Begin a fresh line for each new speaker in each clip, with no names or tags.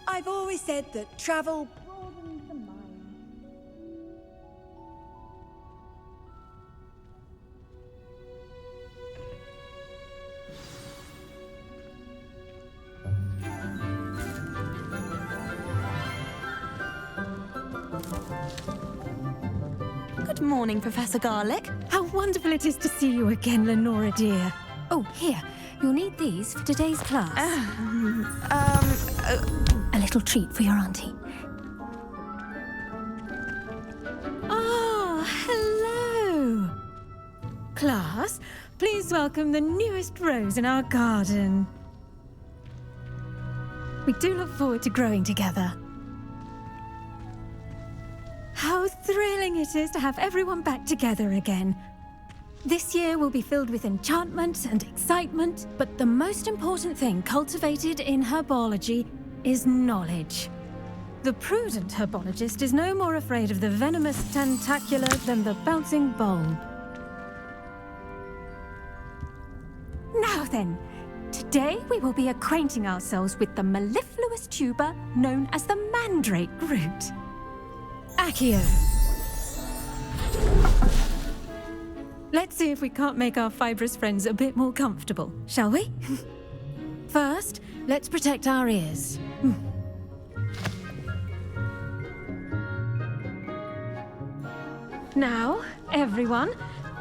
I've always said that travel broadens the mind.
Good morning, Professor Garlick.
How wonderful it is to see you again, Lenora dear. Oh, here. You'll need these for today's class. A little treat for your auntie. Ah, hello. Class, please welcome the newest rose in our garden. We do look forward to growing together. How thrilling it is to have everyone back together again. This year will be filled with enchantment and excitement, but the most important thing cultivated in herbology is knowledge. The prudent herbologist is no more afraid of the venomous tentacula than the bouncing bulb. Now then, today we will be acquainting ourselves with the mellifluous tuber known as the mandrake root. Accio. Let's see if we can't make our fibrous friends a bit more comfortable, shall we? First, let's protect our ears. Now, everyone,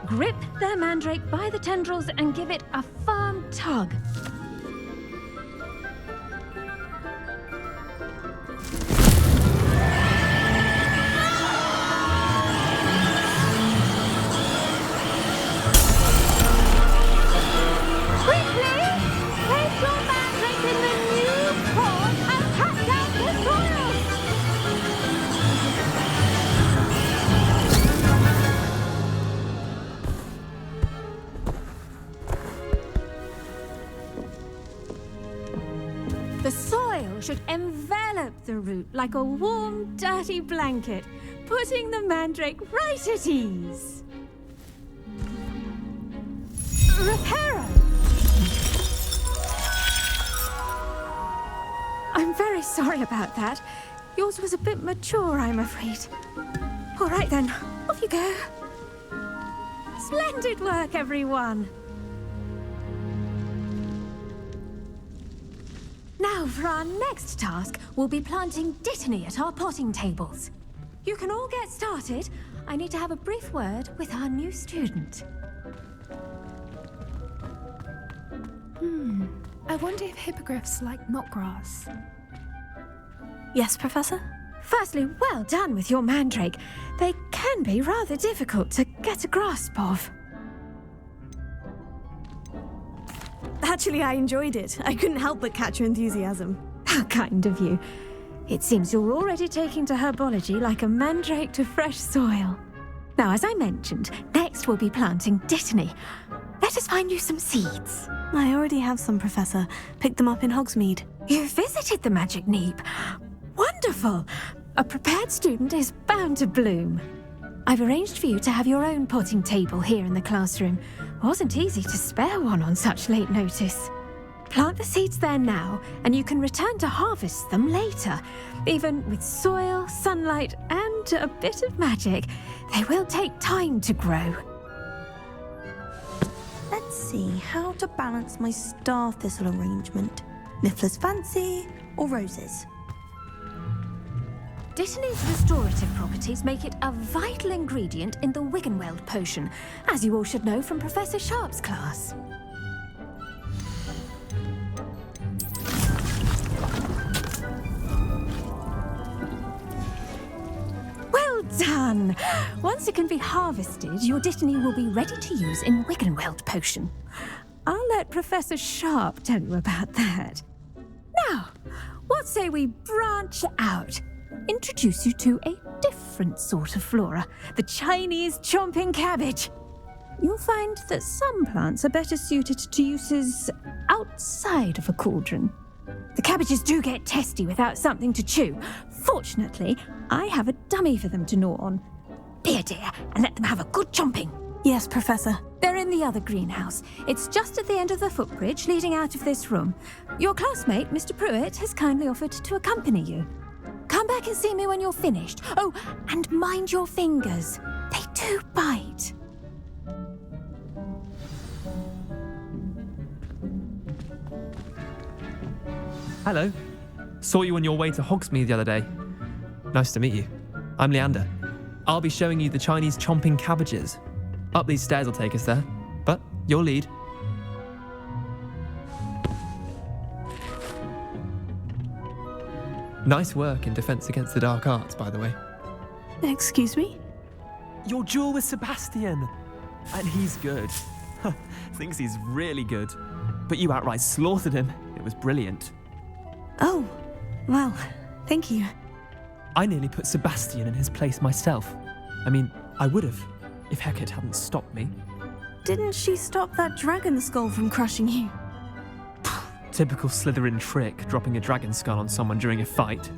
grip their mandrake by the tendrils and give it a firm tug. The soil should envelop the root like a warm, dirty blanket, putting the mandrake right at ease. Reparo! I'm very sorry about that. Yours was a bit mature, I'm afraid. All right then, off you go. Splendid work, everyone. Now, for our next task, we'll be planting dittany at our potting tables. You can all get started. I need to have a brief word with our new student. I wonder if hippogriffs like knotgrass.
Yes, Professor?
Firstly, well done with your mandrake. They can be rather difficult to get a grasp of.
Actually, I enjoyed it. I couldn't help but catch your enthusiasm.
How kind of you. It seems you're already taking to herbology like a mandrake to fresh soil. Now, as I mentioned, next we'll be planting dittany. Let us find you some seeds.
I already have some, Professor. Picked them up in Hogsmeade.
You visited the Magic Neep. Wonderful! A prepared student is bound to bloom. I've arranged for you to have your own potting table here in the classroom. Wasn't easy to spare one on such late notice. Plant the seeds there now, and you can return to harvest them later. Even with soil, sunlight, and a bit of magic, they will take time to grow.
Let's see how to balance my star thistle arrangement. Niffler's fancy or roses?
Dittany's restorative properties make it a vital ingredient in the Wiggenweld potion, as you all should know from Professor Sharp's class. Well done! Once it can be harvested, your dittany will be ready to use in Wiggenweld potion. I'll let Professor Sharp tell you about that. Now, what say we branch out? Introduce you to a different sort of flora, the Chinese chomping cabbage. You'll find that some plants are better suited to uses outside of a cauldron. The cabbages do get testy without something to chew. Fortunately, I have a dummy for them to gnaw on. Be a dear and let them have a good chomping.
Yes, Professor.
They're in the other greenhouse. It's just at the end of the footbridge leading out of this room. Your classmate, Mr. Pruitt, has kindly offered to accompany you. Come back and see me when you're finished. Oh, and mind your fingers. They do bite.
Hello. Saw you on your way to Hogsmeade the other day. Nice to meet you. I'm Leander. I'll be showing you the Chinese chomping cabbages. Up these stairs will take us there, but your lead. Nice work in Defense Against the Dark Arts, by the way.
Excuse me?
Your duel with Sebastian! And he's good. Thinks he's really good. But you outright slaughtered him. It was brilliant.
Oh, well, thank you.
I nearly put Sebastian in his place myself. I mean, I would have, if Hecate hadn't stopped me.
Didn't she stop that dragon skull from crushing you?
Typical Slytherin trick, dropping a dragon skull on someone during a fight.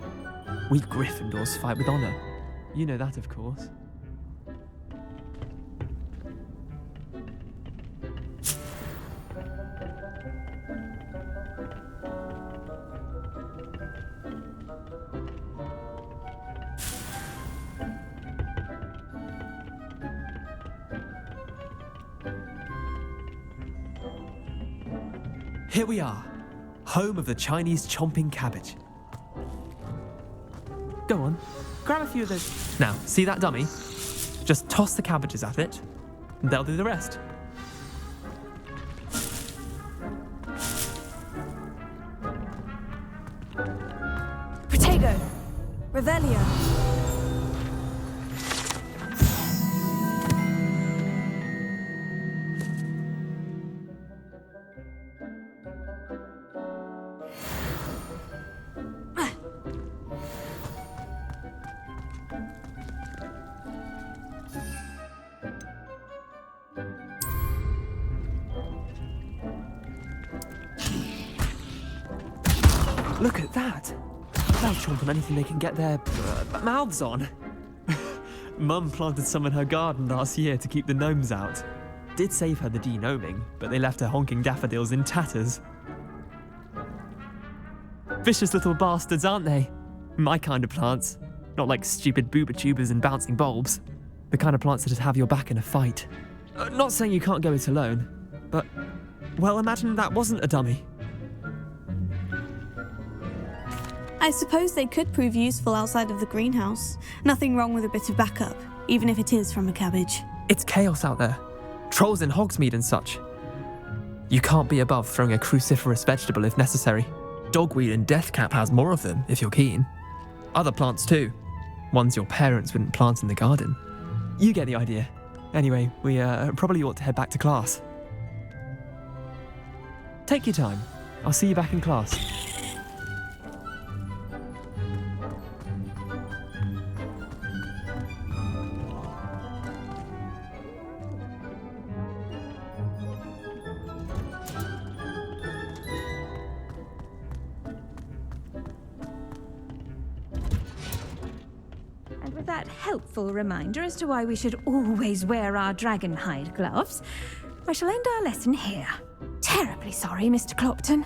We Gryffindors fight with honor. You know that, of course. Here we are, home of the Chinese chomping cabbage. Go on, grab a few of those. Now, see that dummy? Just toss the cabbages at it, and they'll do the rest.
Protego! Revelio!
Look at that! They'll chomp on anything they can get their mouths on. Mum planted some in her garden last year to keep the gnomes out. Did save her the de-gnoming, but they left her honking daffodils in tatters. Vicious little bastards, aren't they? My kind of plants. Not like stupid booba tubers and bouncing bulbs. The kind of plants that'd have your back in a fight. Not saying you can't go it alone, but, well, imagine that wasn't a dummy.
I suppose they could prove useful outside of the greenhouse. Nothing wrong with a bit of backup, even if it is from a cabbage.
It's chaos out there. Trolls in Hogsmeade and such. You can't be above throwing a cruciferous vegetable if necessary. Dogweed and deathcap has more of them, if you're keen. Other plants too. Ones your parents wouldn't plant in the garden. You get the idea. Anyway, we probably ought to head back to class. Take your time. I'll see you back in class.
And with that helpful reminder as to why we should always wear our dragon hide gloves, I shall end our lesson here. Terribly sorry, Mr. Clopton.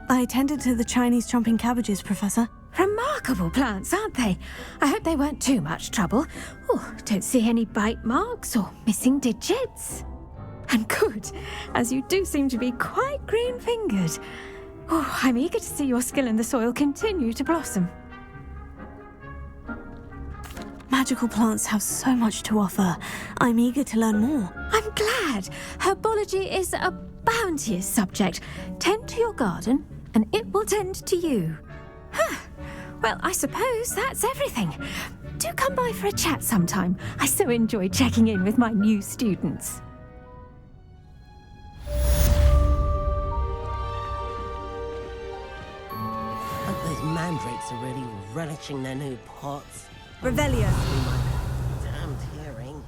I tended to the Chinese chomping cabbages, Professor.
Remarkable plants, aren't they? I hope they weren't too much trouble. Oh, don't see any bite marks or missing digits. And good, as you do seem to be quite green-fingered. Oh, I'm eager to see your skill in the soil continue to blossom.
Magical plants have so much to offer. I'm eager to learn more.
I'm glad. Herbology is a bounteous subject. Tend to your garden, and it will tend to you. Huh. Well, I suppose that's everything. Do come by for a chat sometime. I so enjoy checking in with my new students.
Hope those mandrakes are really relishing their new pots.
Revelio.
Damned hearing.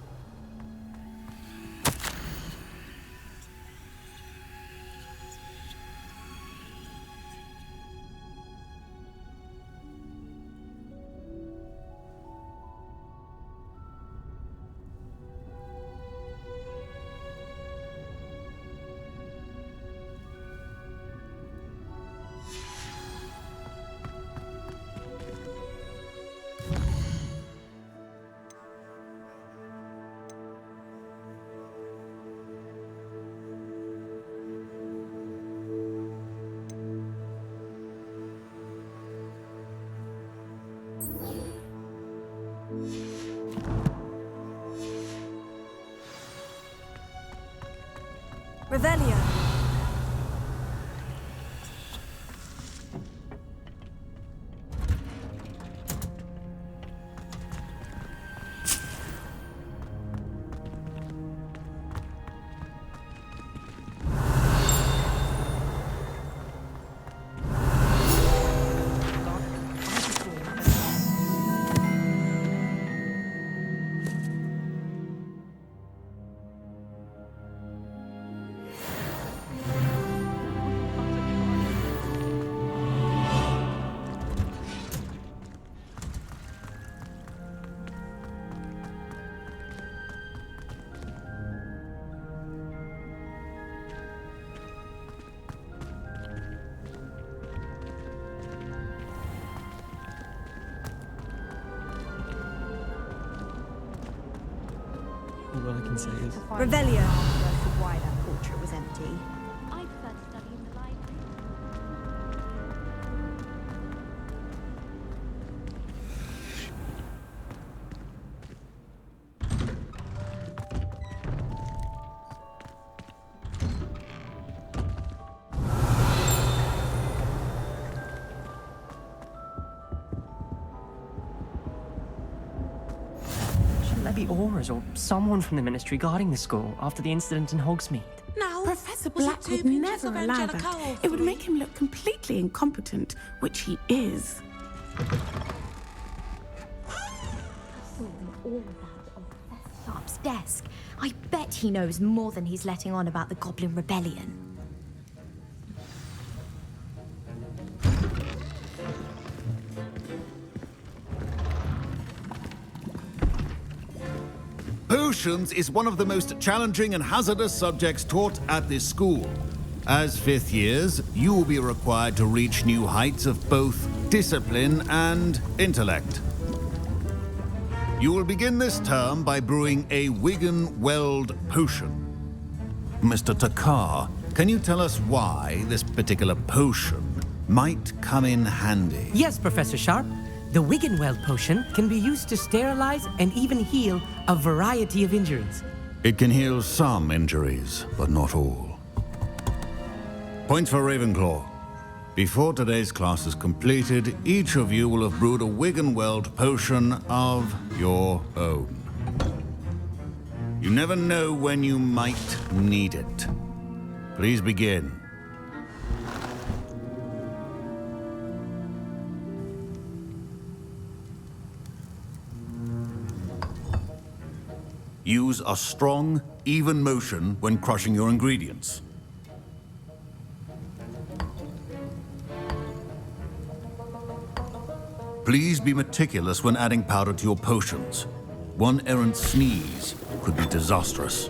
Revelio.
All I can say is...
Revelio.
Why that portrait was empty.
I prefer to study in the library.
Shouldn't there be auras or someone from the Ministry guarding the school after the incident in Hogsmeade?
No.
Professor
Was it
Black
two
would
pinches
never
of
allow
Angelica
that.
or
It would
three?
make him look completely incompetent, which he is.
All of that on Professor Sharp's desk. I bet he knows more than he's letting on about the Goblin Rebellion.
Potions is one of the most challenging and hazardous subjects taught at this school. As fifth years, you will be required to reach new heights of both discipline and intellect. You will begin this term by brewing a Wigan-Weld potion. Mr. Takar, can you tell us why this particular potion might come in handy?
Yes, Professor Sharp. The Wiggenweld potion can be used to sterilize and even heal a variety of injuries.
It can heal some injuries, but not all. Points for Ravenclaw. Before today's class is completed, each of you will have brewed a Wiggenweld potion of your own. You never know when you might need it. Please begin. Use a strong, even motion when crushing your ingredients. Please be meticulous when adding powder to your potions. One errant sneeze could be disastrous.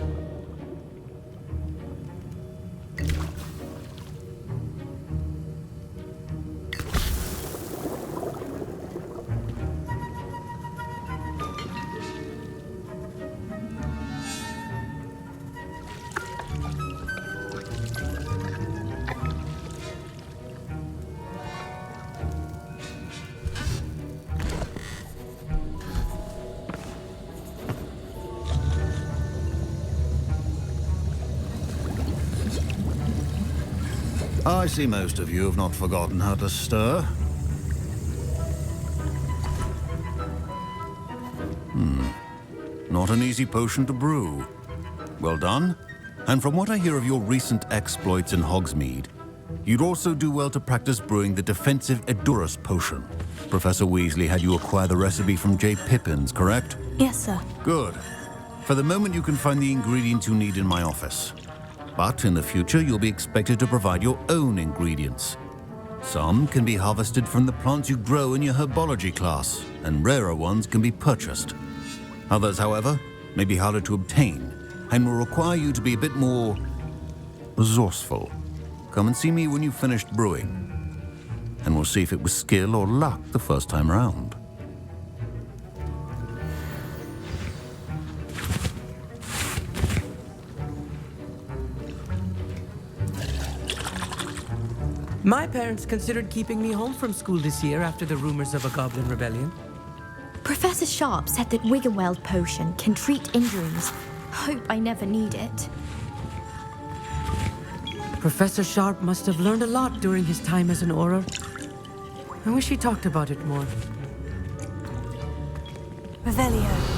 I see most of you have not forgotten how to stir. Not an easy potion to brew. Well done. And from what I hear of your recent exploits in Hogsmeade, you'd also do well to practice brewing the defensive Edurus potion. Professor Weasley had you acquire the recipe from J. Pippin's, correct?
Yes, sir.
Good. For the moment, you can find the ingredients you need in my office. But in the future, you'll be expected to provide your own ingredients. Some can be harvested from the plants you grow in your Herbology class, and rarer ones can be purchased. Others, however, may be harder to obtain, and will require you to be a bit more resourceful. Come and see me when you've finished brewing, and we'll see if it was skill or luck the first time round.
My parents considered keeping me home from school this year after the rumors of a goblin rebellion.
Professor Sharp said that Wiggenweld potion can treat injuries. Hope I never need it.
Professor Sharp must have learned a lot during his time as an Auror. I wish he talked about it more.
Revelio.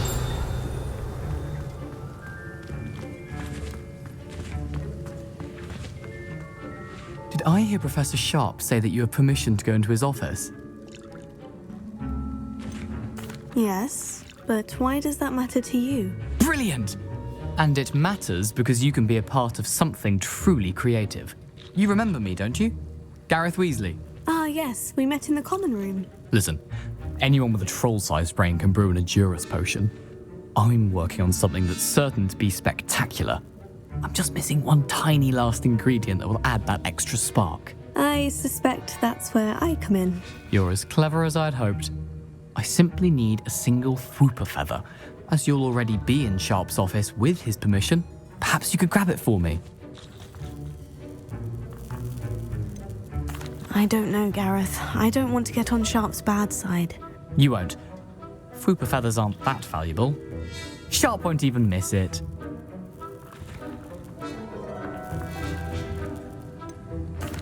Did I hear Professor Sharp say that you have permission to go into his office?
Yes, but why does that matter to you?
Brilliant! And it matters because you can be a part of something truly creative. You remember me, don't you? Gareth Weasley.
Ah, yes, we met in the common room.
Listen, anyone with a troll-sized brain can brew an Edurus potion. I'm working on something that's certain to be spectacular. I'm just missing one tiny last ingredient that will add that extra spark.
I suspect that's where I come in.
You're as clever as I'd hoped. I simply need a single Fwooper feather. As you'll already be in Sharp's office with his permission, perhaps you could grab it for me.
I don't know, Gareth. I don't want to get on Sharp's bad side.
You won't. Fwooper feathers aren't that valuable. Sharp won't even miss it.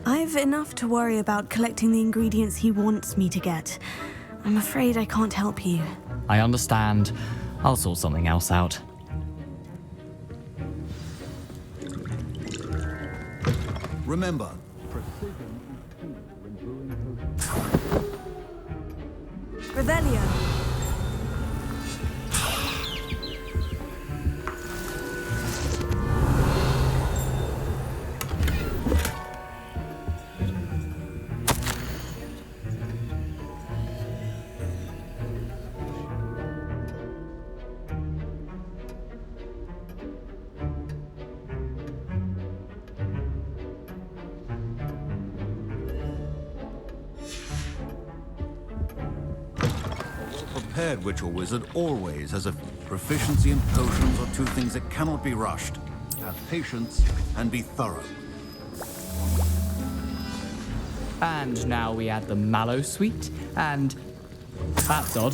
I've enough to worry about collecting the ingredients he wants me to get. I'm afraid I can't help you.
I understand. I'll sort something else out.
Remember,
Revelio.
prepared witch or wizard always has a proficiency in potions are two things that cannot be rushed. Have patience and be thorough.
And now we add the mallow sweet, and that's odd.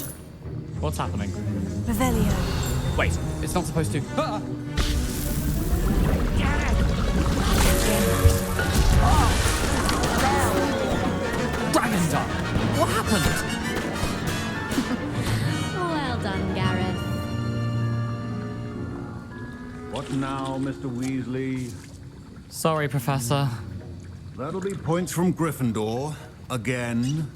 What's happening?
Revelio.
Wait, it's not supposed to. Ah! What happened?
Well done, Gareth.
What now, Mr. Weasley?
Sorry, Professor.
That'll be points from Gryffindor. Again.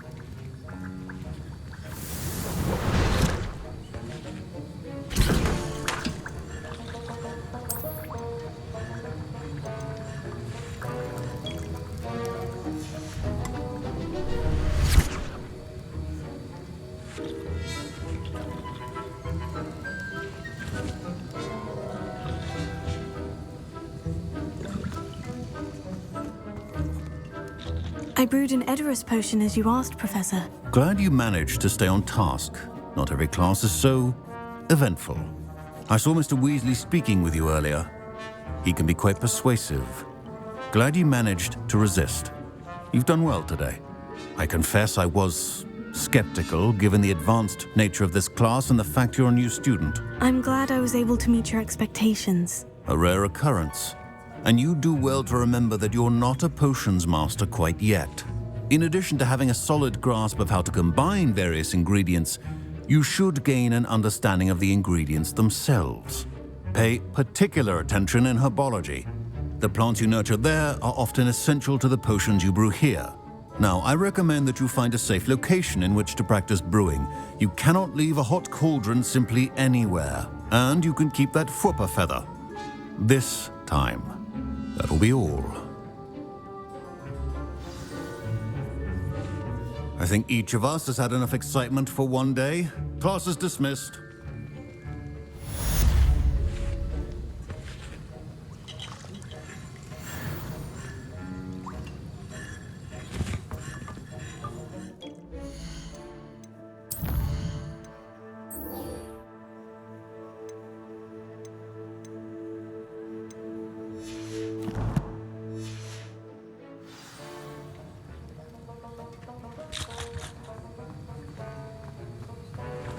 I brewed an Edorus potion as you asked, Professor.
Glad you managed to stay on task. Not every class is so eventful. I saw Mr. Weasley speaking with you earlier. He can be quite persuasive. Glad you managed to resist. You've done well today. I confess I was skeptical given the advanced nature of this class and the fact you're a new student.
I'm glad I was able to meet your expectations.
A rare occurrence. And you do well to remember that you're not a potions master quite yet. In addition to having a solid grasp of how to combine various ingredients, you should gain an understanding of the ingredients themselves. Pay particular attention in herbology. The plants you nurture there are often essential to the potions you brew here. Now, I recommend that you find a safe location in which to practice brewing. You cannot leave a hot cauldron simply anywhere. And you can keep that Fwooper feather. This time. That'll be all. I think each of us has had enough excitement for one day. Class is dismissed.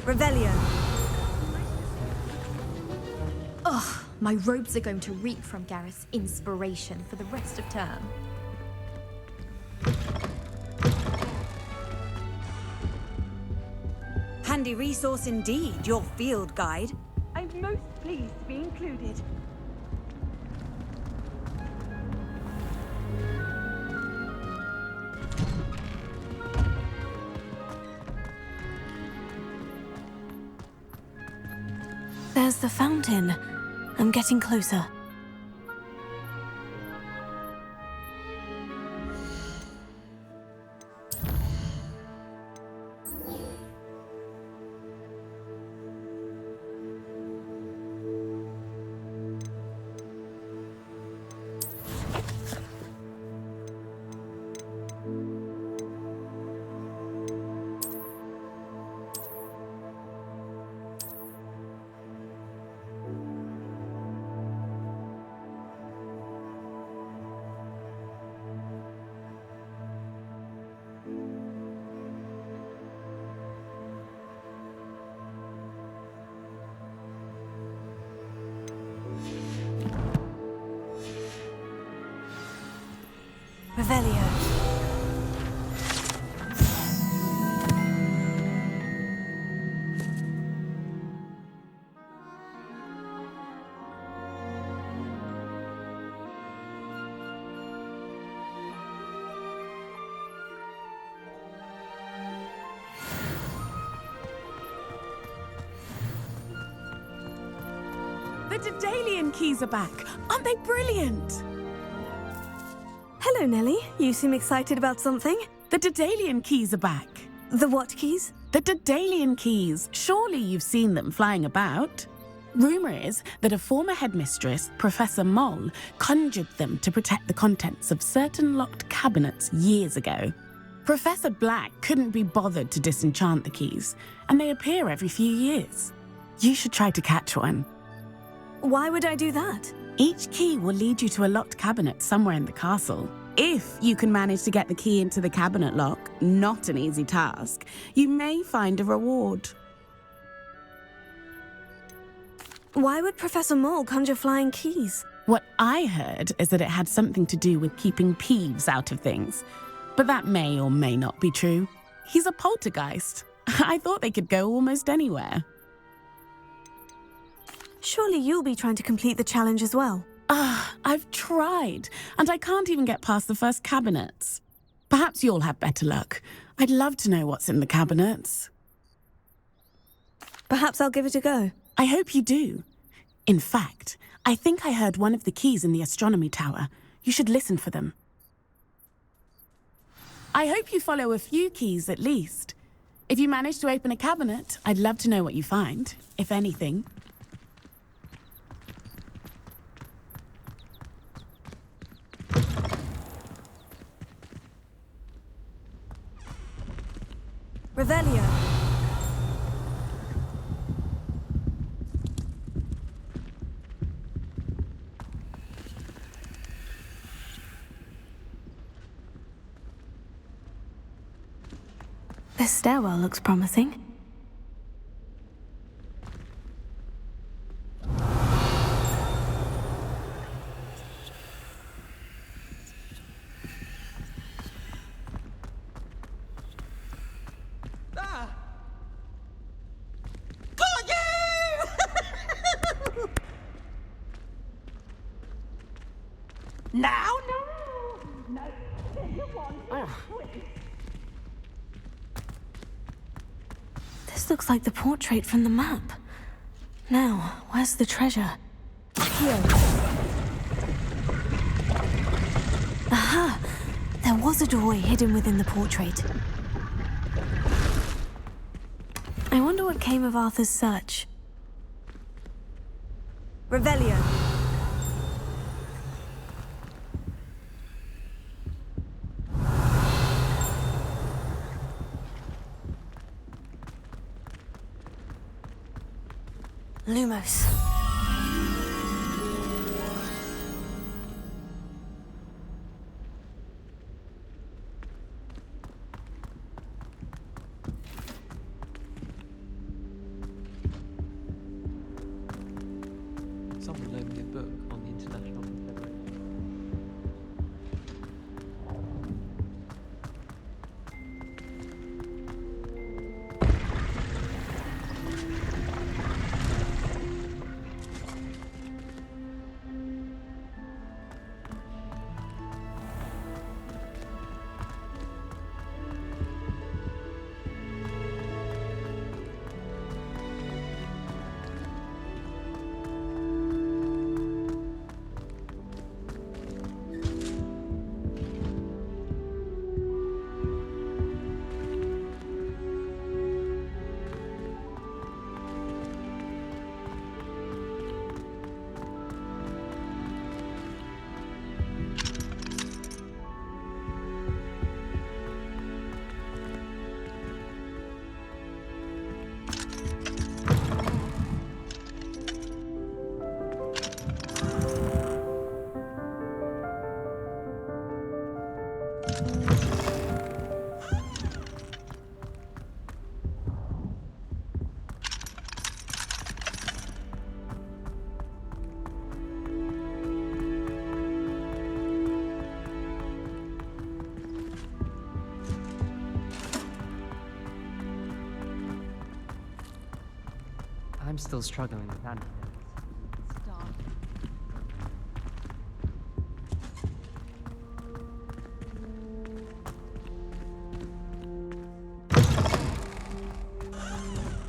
Revelio.
Ugh, my robes are going to reek from Gareth's inspiration for the rest of term.
Handy resource indeed, your field guide.
I'm most pleased to be included.
There's the fountain. I'm getting closer.
Revelio.
The Daedalian keys are back. Aren't they brilliant?
Hello, Nellie. You seem excited about something.
The Daedalian keys are back.
The what keys?
The Daedalian keys. Surely you've seen them flying about. Rumour is that a former headmistress, Professor Moll, conjured them to protect the contents of certain locked cabinets years ago. Professor Black couldn't be bothered to disenchant the keys, and they appear every few years. You should try to catch one.
Why would I do that?
Each key will lead you to a locked cabinet somewhere in the castle. If you can manage to get the key into the cabinet lock, not an easy task, you may find a reward.
Why would Professor Moll conjure flying keys?
What I heard is that it had something to do with keeping Peeves out of things. But that may or may not be true. He's a poltergeist. I thought they could go almost anywhere.
Surely you'll be trying to complete the challenge as well.
I've tried, and I can't even get past the first cabinets. Perhaps you'll have better luck. I'd love to know what's in the cabinets.
Perhaps I'll give it a go.
I hope you do. In fact, I think I heard one of the keys in the astronomy tower. You should listen for them. I hope you follow a few keys at least. If you manage to open a cabinet, I'd love to know what you find, if anything.
Revelio.
This stairwell looks promising.
Now?
This looks like the portrait from the map. Now, where's the treasure? Here. Aha! There was a doorway hidden within the portrait. I wonder what came of Arthur's search.
Revelio.
Lumos.
Someone loaned me a book on the International Confederation. I'm still struggling with that.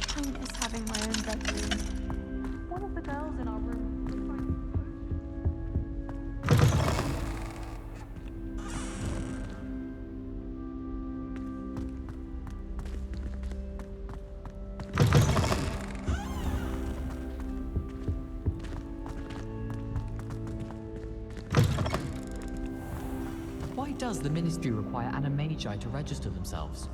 I miss having my own bedroom. One of the girls in our room.
Why does the Ministry require Animagi to register themselves?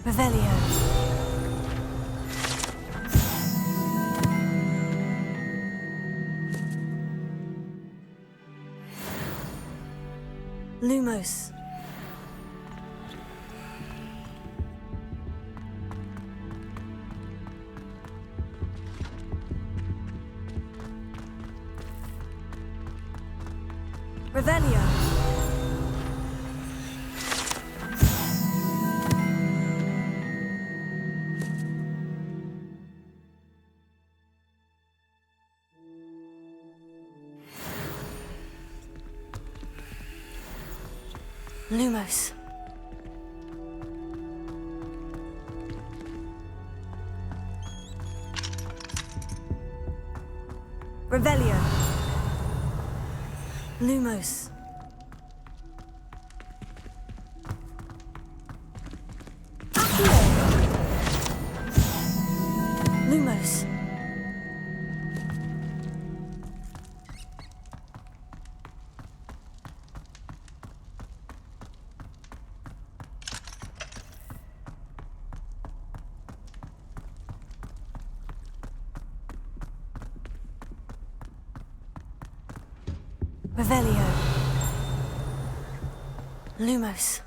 Revelio. Lumos.
Revelio.
Lumos.
Revelio.
Lumos. Lumos. Revelio. Lumos.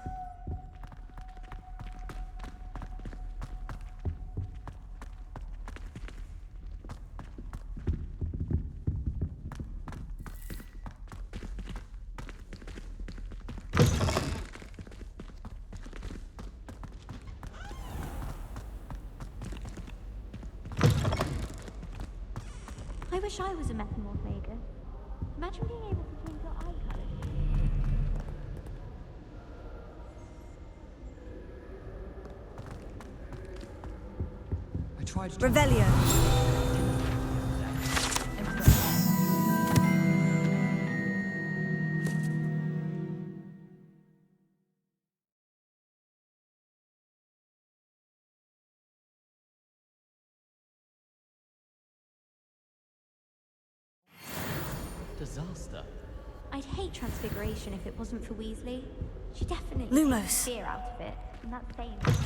I wish I was a metamorph magus. Imagine being able to change your eye colour.
I tried to...
Revelio.
Disaster.
I'd hate Transfiguration if it wasn't for Weasley. She definitely
Lumos.
takes the fear out of it, and that's dangerous.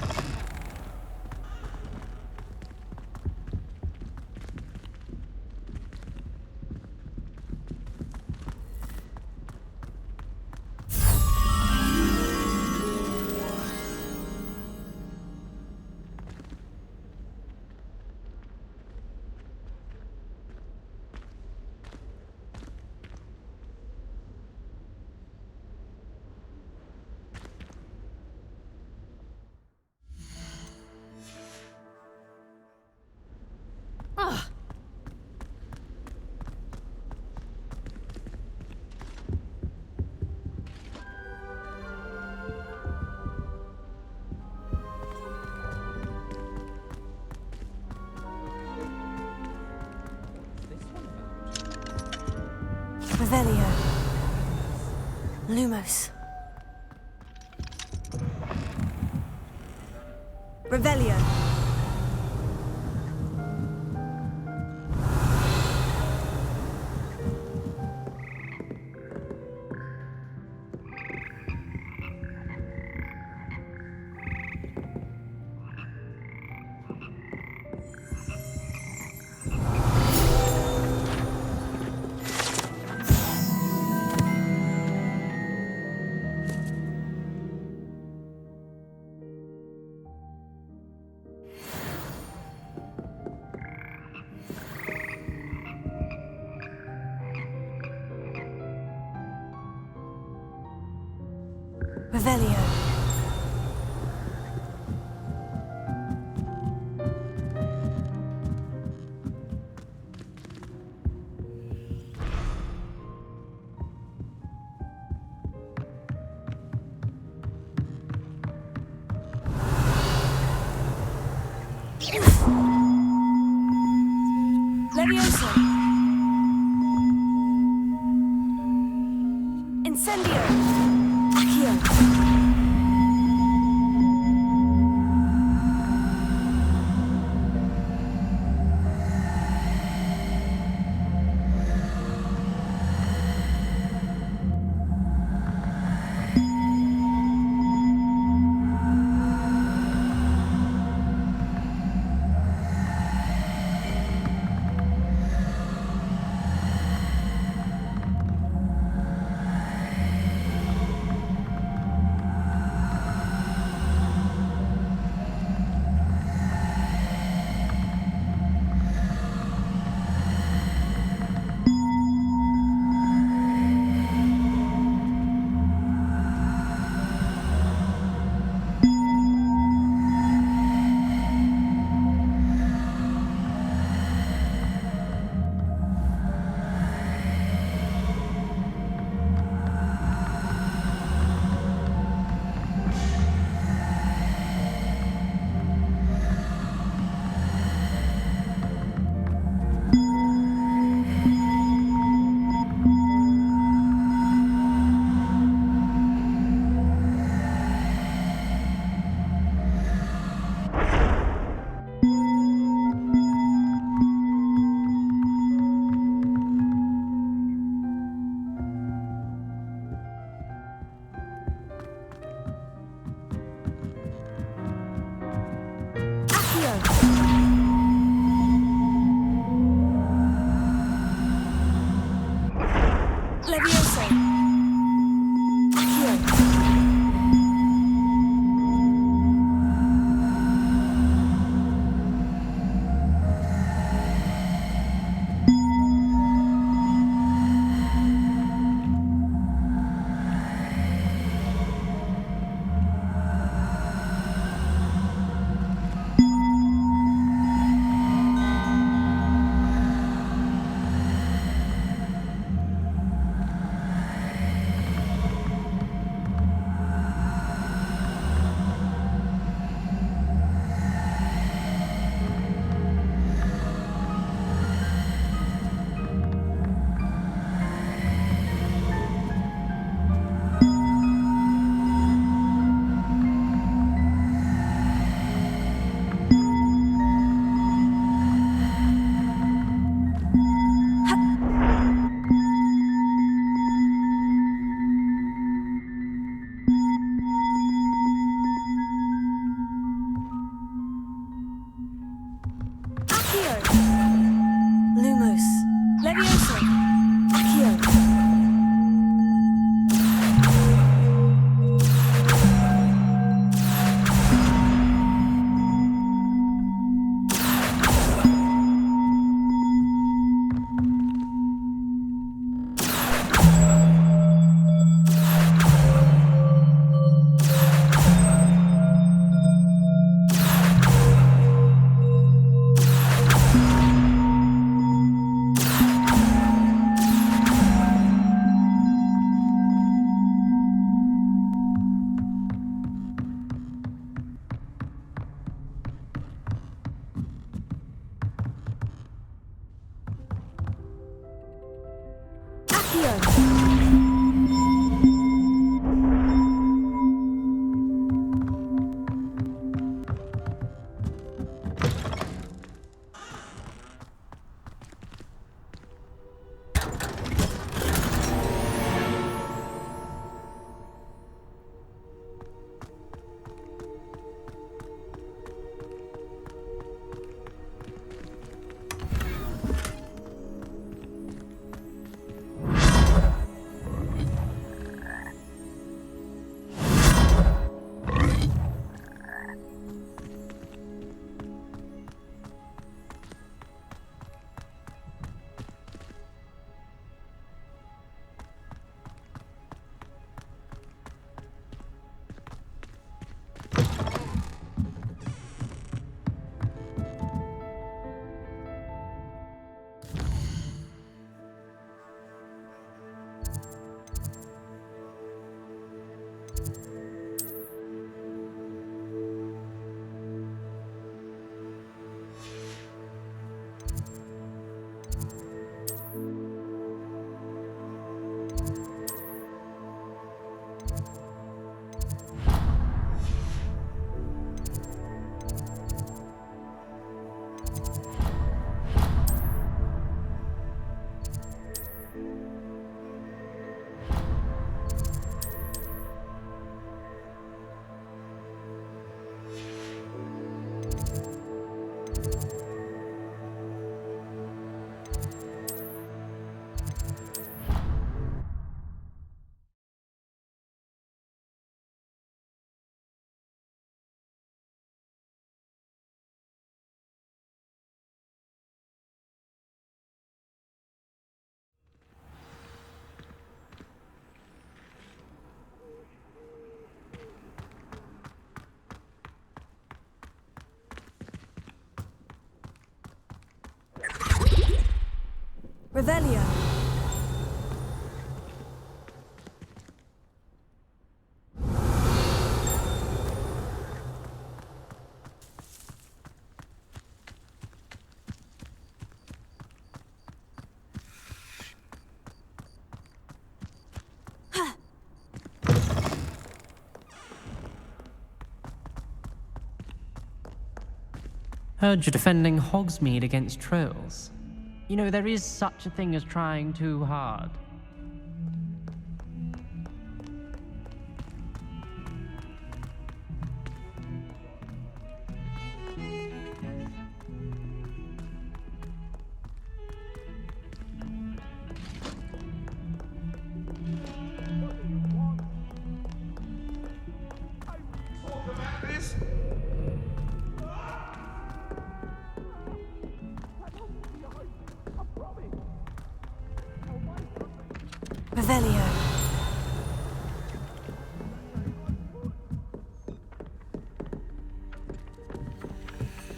Revelio. Lumos.
Revelio.
Revelio.
Levioso. Incendio. Accio. Revelio.
Heard you're defending Hogsmeade against trolls. You know, there is such a thing as trying too hard.
Revelio.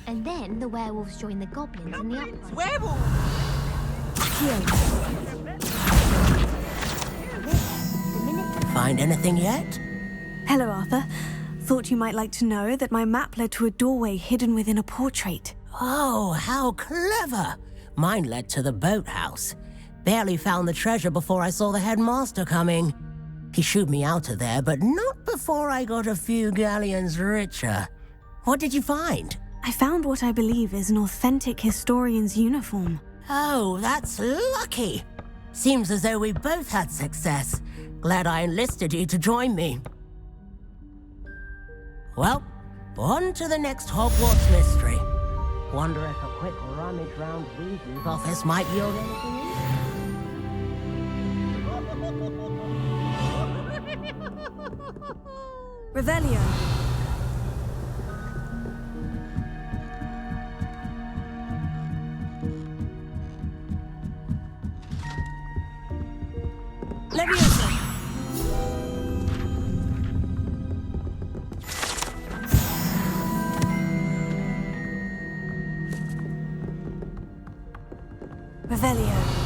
And then the werewolves join the goblins in the uplands.
Find anything yet?
Hello, Arthur. Thought you might like to know that my map led to a doorway hidden within a portrait.
Oh, how clever! Mine led to the boathouse. Barely found the treasure before I saw the headmaster coming. He shooed me out of there, but not before I got a few galleons richer. What did you find?
I found what I believe is an authentic historian's uniform.
Oh, that's lucky. Seems as though we both had success. Glad I enlisted you to join me. Well, on to the next Hogwarts mystery. Wonder if a quick rummage round Weasley's office might yield anything
Revelio. Leviosa. Revelio.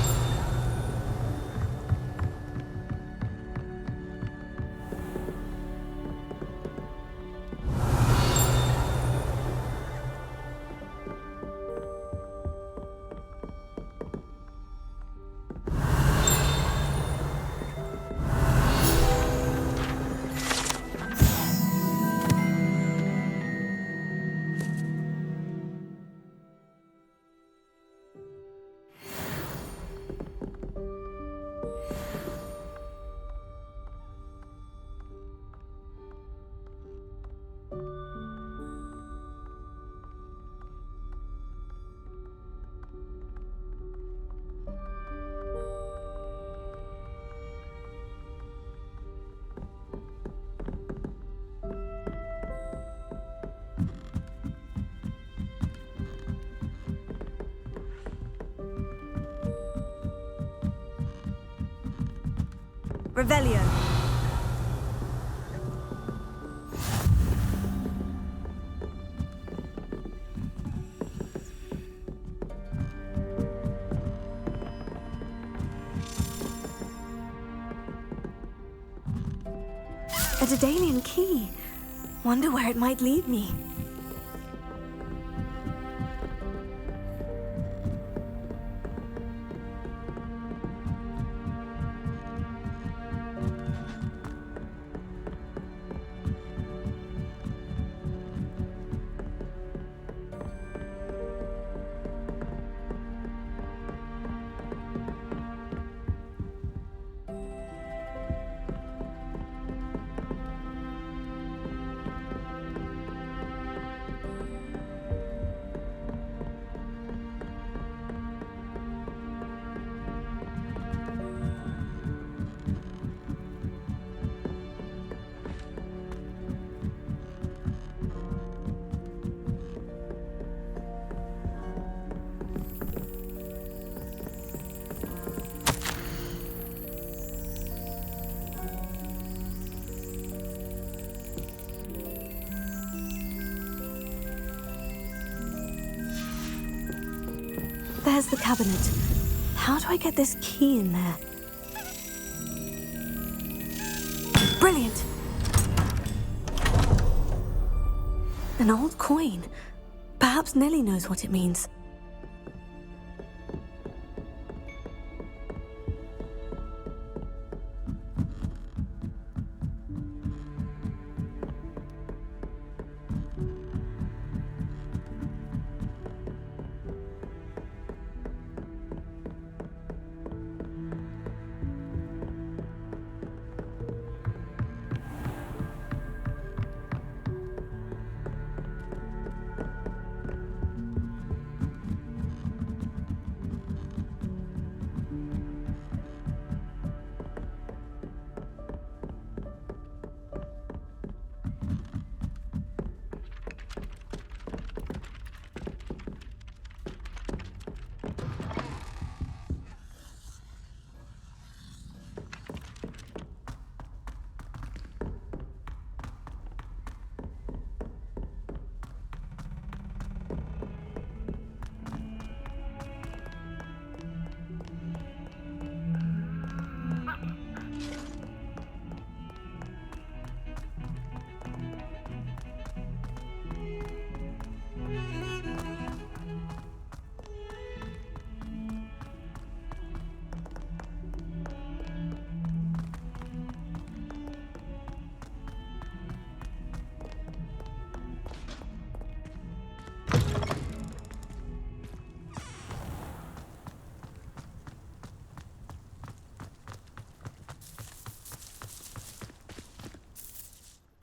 Revelio.
A Daedalian key. Wonder where it might lead me. There's the cabinet. How do I get this key in there? Brilliant! An old coin. Perhaps Nellie knows what it means.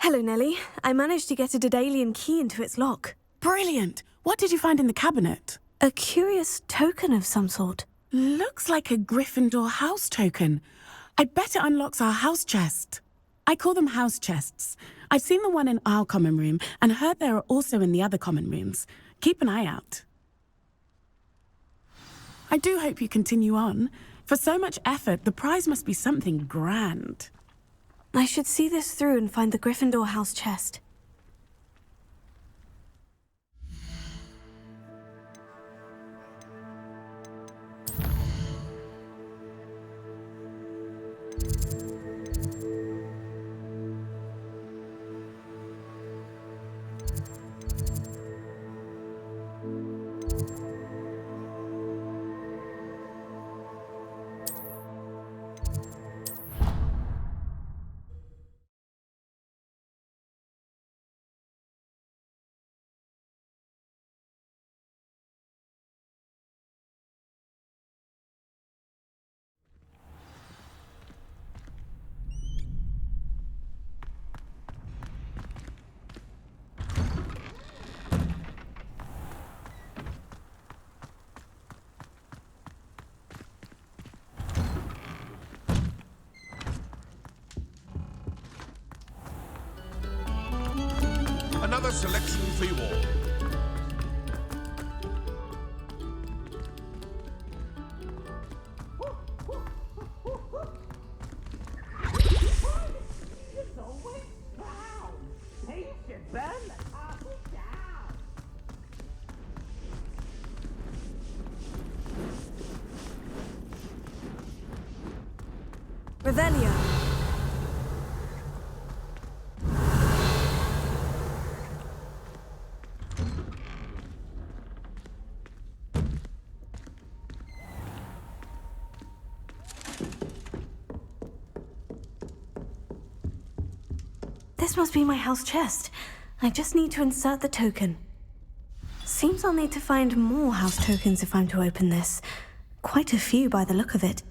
Hello, Nellie. I managed to get a Daedalian key into its lock.
Brilliant! What did you find in the cabinet?
A curious token of some sort.
Looks like a Gryffindor house token. I bet it unlocks our house chest. I call them house chests. I've seen the one in our common room and heard there are also in the other common rooms. Keep an eye out. I do hope you continue on. For so much effort, the prize must be something grand.
I should see this through and find the Gryffindor house chest.
Another selection for you all.
Revelio.
This must be my house chest. I just need to insert the token. Seems I'll need to find more house tokens if I'm to open this. Quite a few by the look of it.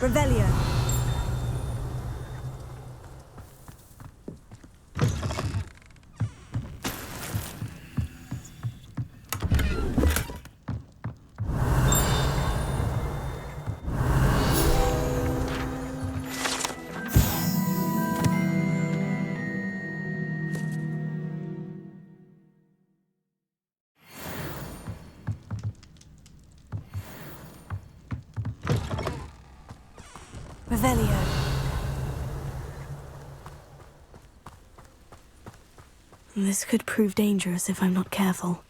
Revelio. Revelio.
This could prove dangerous if I'm not careful.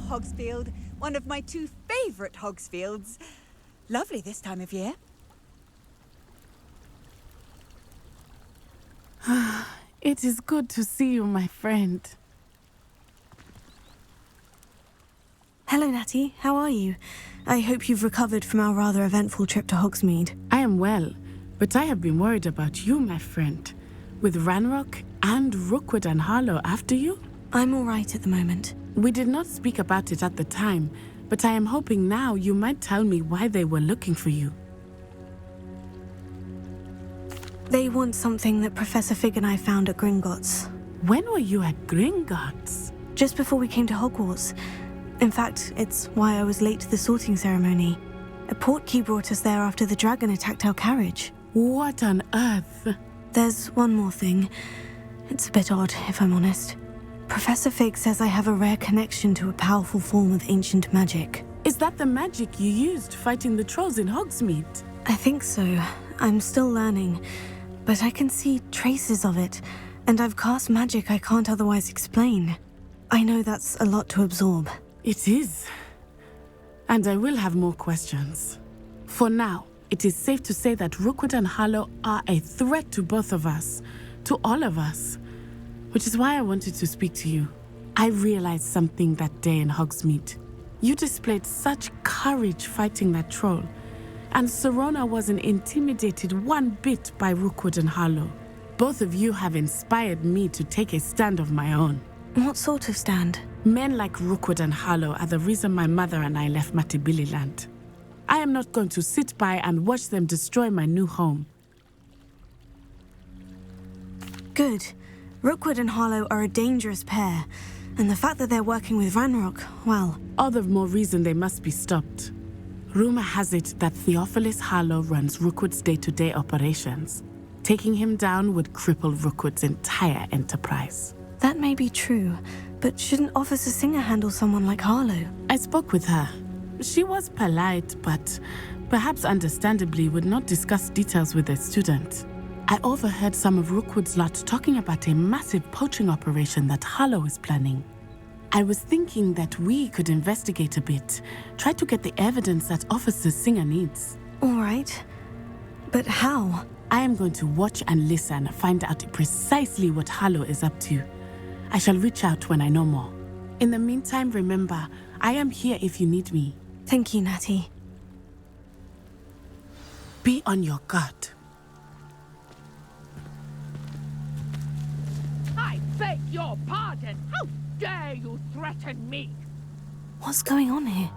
Hogsfield, one of my 2 favourite Hogsfields. Lovely this time of year.
It is good to see you, my friend.
Hello, Natty. How are you? I hope you've recovered from our rather eventful trip to Hogsmeade.
I am well, but I have been worried about you, my friend. With Ranrock and Rookwood and Harlow after you?
I'm all right at the moment.
We did not speak about it at the time, but I am hoping now you might tell me why they were looking for you.
They want something that Professor Fig and I found at Gringotts.
When were you at Gringotts?
Just before we came to Hogwarts. In fact, it's why I was late to the sorting ceremony. A portkey brought us there after the dragon attacked our carriage.
What on earth?
There's one more thing. It's a bit odd, if I'm honest. Professor Fig says I have a rare connection to a powerful form of ancient magic.
Is that the magic you used fighting the trolls in Hogsmeade?
I think so. I'm still learning, but I can see traces of it, and I've cast magic I can't otherwise explain. I know that's a lot to absorb.
It is. And I will have more questions. For now, it is safe to say that Rookwood and Harlow are a threat to both of us, to all of us. Which is why I wanted to speak to you. I realized something that day in Hogsmeade. You displayed such courage fighting that troll, and Serona wasn't intimidated one bit by Rookwood and Harlow. Both of you have inspired me to take a stand of my own.
What sort of stand?
Men like Rookwood and Harlow are the reason my mother and I left Matabeleland. I am not going to sit by and watch them destroy my new home.
Good. Rookwood and Harlow are a dangerous pair, and the fact that they're working with Ranrock, well...
All the more reason they must be stopped. Rumor has it that Theophilus Harlow runs Rookwood's day-to-day operations. Taking him down would cripple Rookwood's entire enterprise.
That may be true, but shouldn't Officer Singer handle someone like Harlow?
I spoke with her. She was polite, but perhaps understandably would not discuss details with a student. I overheard some of Rookwood's lot talking about a massive poaching operation that Harlow is planning. I was thinking that we could investigate a bit, try to get the evidence that Officer Singer needs.
All right. But how?
I am going to watch and listen, find out precisely what Harlow is up to. I shall reach out when I know more. In the meantime, remember, I am here if you need me.
Thank you, Natty.
Be on your guard.
I beg your pardon! How dare you threaten me?
What's going on here?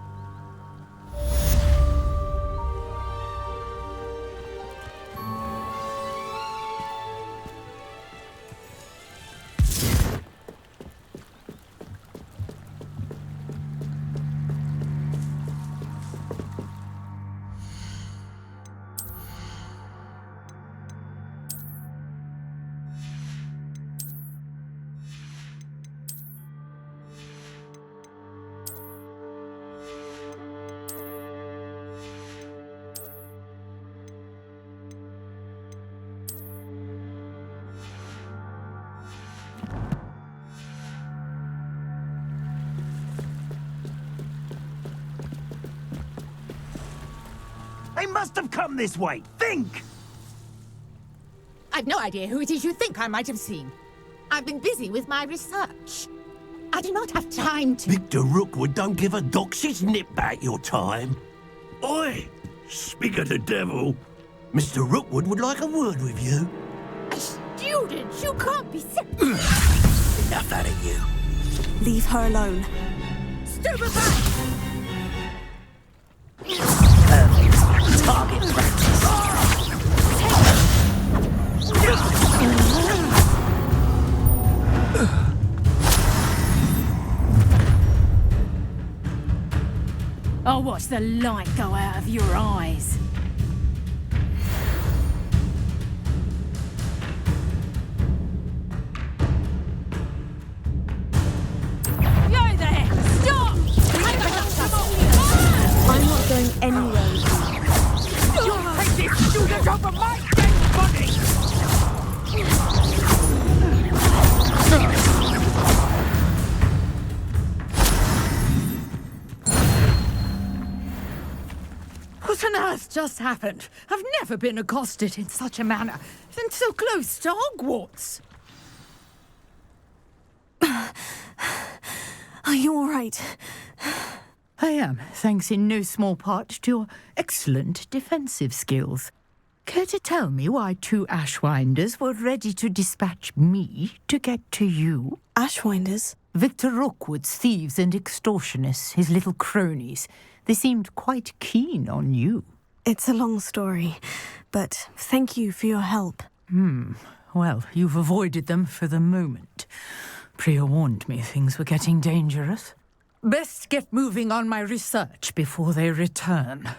They must have come this way. Think!
I've no idea who it is you think I might have seen. I've been busy with my research. I do not have time to...
Victor Rookwood don't give a doxy's nip back your time. Oi! Speak of the devil. Mr. Rookwood would like a word with you.
A student? You can't be...
Enough out of you.
Leave her alone.
Stupid back!
Target practice.
I'll watch the light go out of your eyes. Yo there! Stop!
I'm not going anywhere with you.
You'll take this student over my dead body! What on earth just happened? I've never been accosted in such a manner, and so close to Hogwarts.
Are you all right?
I am, thanks in no small part to your excellent defensive skills. Care to tell me why 2 Ashwinders were ready to dispatch me to get to you?
Ashwinders?
Victor Rookwood's thieves and extortionists, his little cronies. They seemed quite keen on you.
It's a long story, but thank you for your help.
Well, you've avoided them for the moment. Priya warned me things were getting dangerous. Best get moving on my research before they return.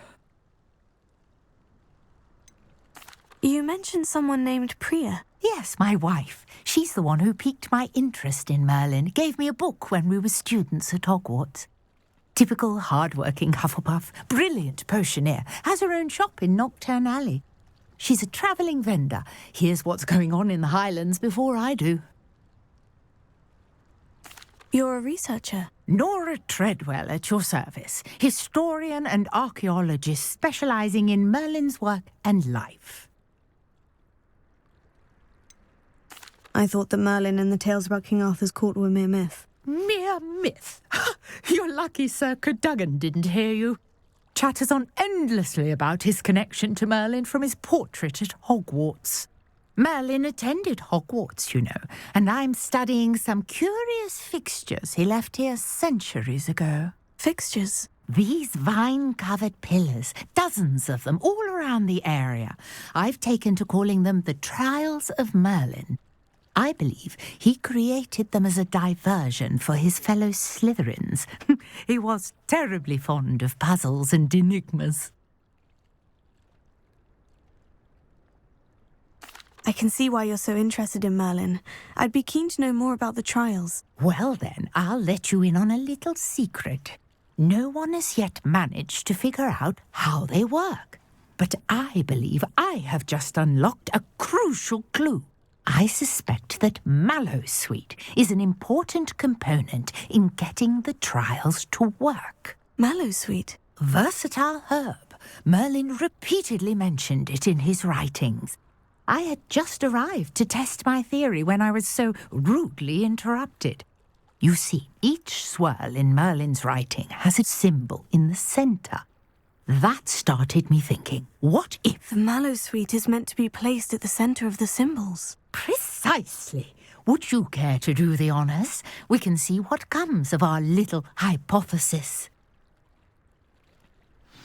You mentioned someone named Priya.
Yes, my wife. She's the one who piqued my interest in Merlin. Gave me a book when we were students at Hogwarts. Typical hard-working Hufflepuff, brilliant potioneer, has her own shop in Nocturne Alley. She's a travelling vendor. Hears what's going on in the Highlands before I do.
You're a researcher?
Nora Treadwell at your service. Historian and archaeologist specialising in Merlin's work and life.
I thought that Merlin and the tales about King Arthur's court were mere myth.
Mere myth? You're lucky Sir Cadogan didn't hear you. Chatters on endlessly about his connection to Merlin from his portrait at Hogwarts. Merlin attended Hogwarts, you know, and I'm studying some curious fixtures he left here centuries ago.
Fixtures?
These vine-covered pillars, dozens of them, all around the area. I've taken to calling them the Trials of Merlin. I believe he created them as a diversion for his fellow Slytherins. He was terribly fond of puzzles and enigmas.
I can see why you're so interested in Merlin. I'd be keen to know more about the trials.
Well then, I'll let you in on a little secret. No one has yet managed to figure out how they work. But I believe I have just unlocked a crucial clue. I suspect that Mallowsweet is an important component in getting the trials to work.
Mallowsweet?
Versatile herb. Merlin repeatedly mentioned it in his writings. I had just arrived to test my theory when I was so rudely interrupted. You see, each swirl in Merlin's writing has a symbol in the centre. That started me thinking, what if...
The Mallowsweet is meant to be placed at the centre of the symbols.
Precisely. Would you care to do the honours? We can see what comes of our little hypothesis.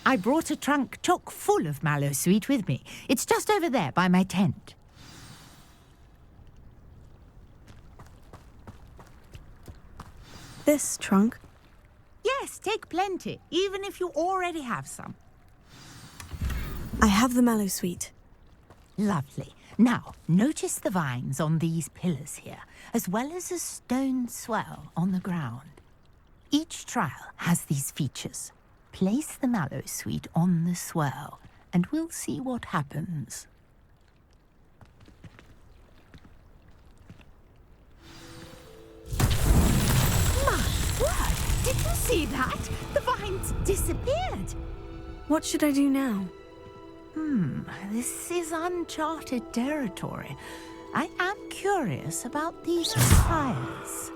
I brought a trunk chock full of Mallowsweet with me. It's just over there by my tent.
This trunk?
Yes, take plenty, even if you already have some.
I have the Mallowsweet.
Lovely. Now, notice the vines on these pillars here, as well as a stone swell on the ground. Each trial has these features. Place the Mallowsweet on the swirl, and we'll see what happens. My word! Did you see that? The vines disappeared.
What should I do now?
This is uncharted territory. I am curious about these fires.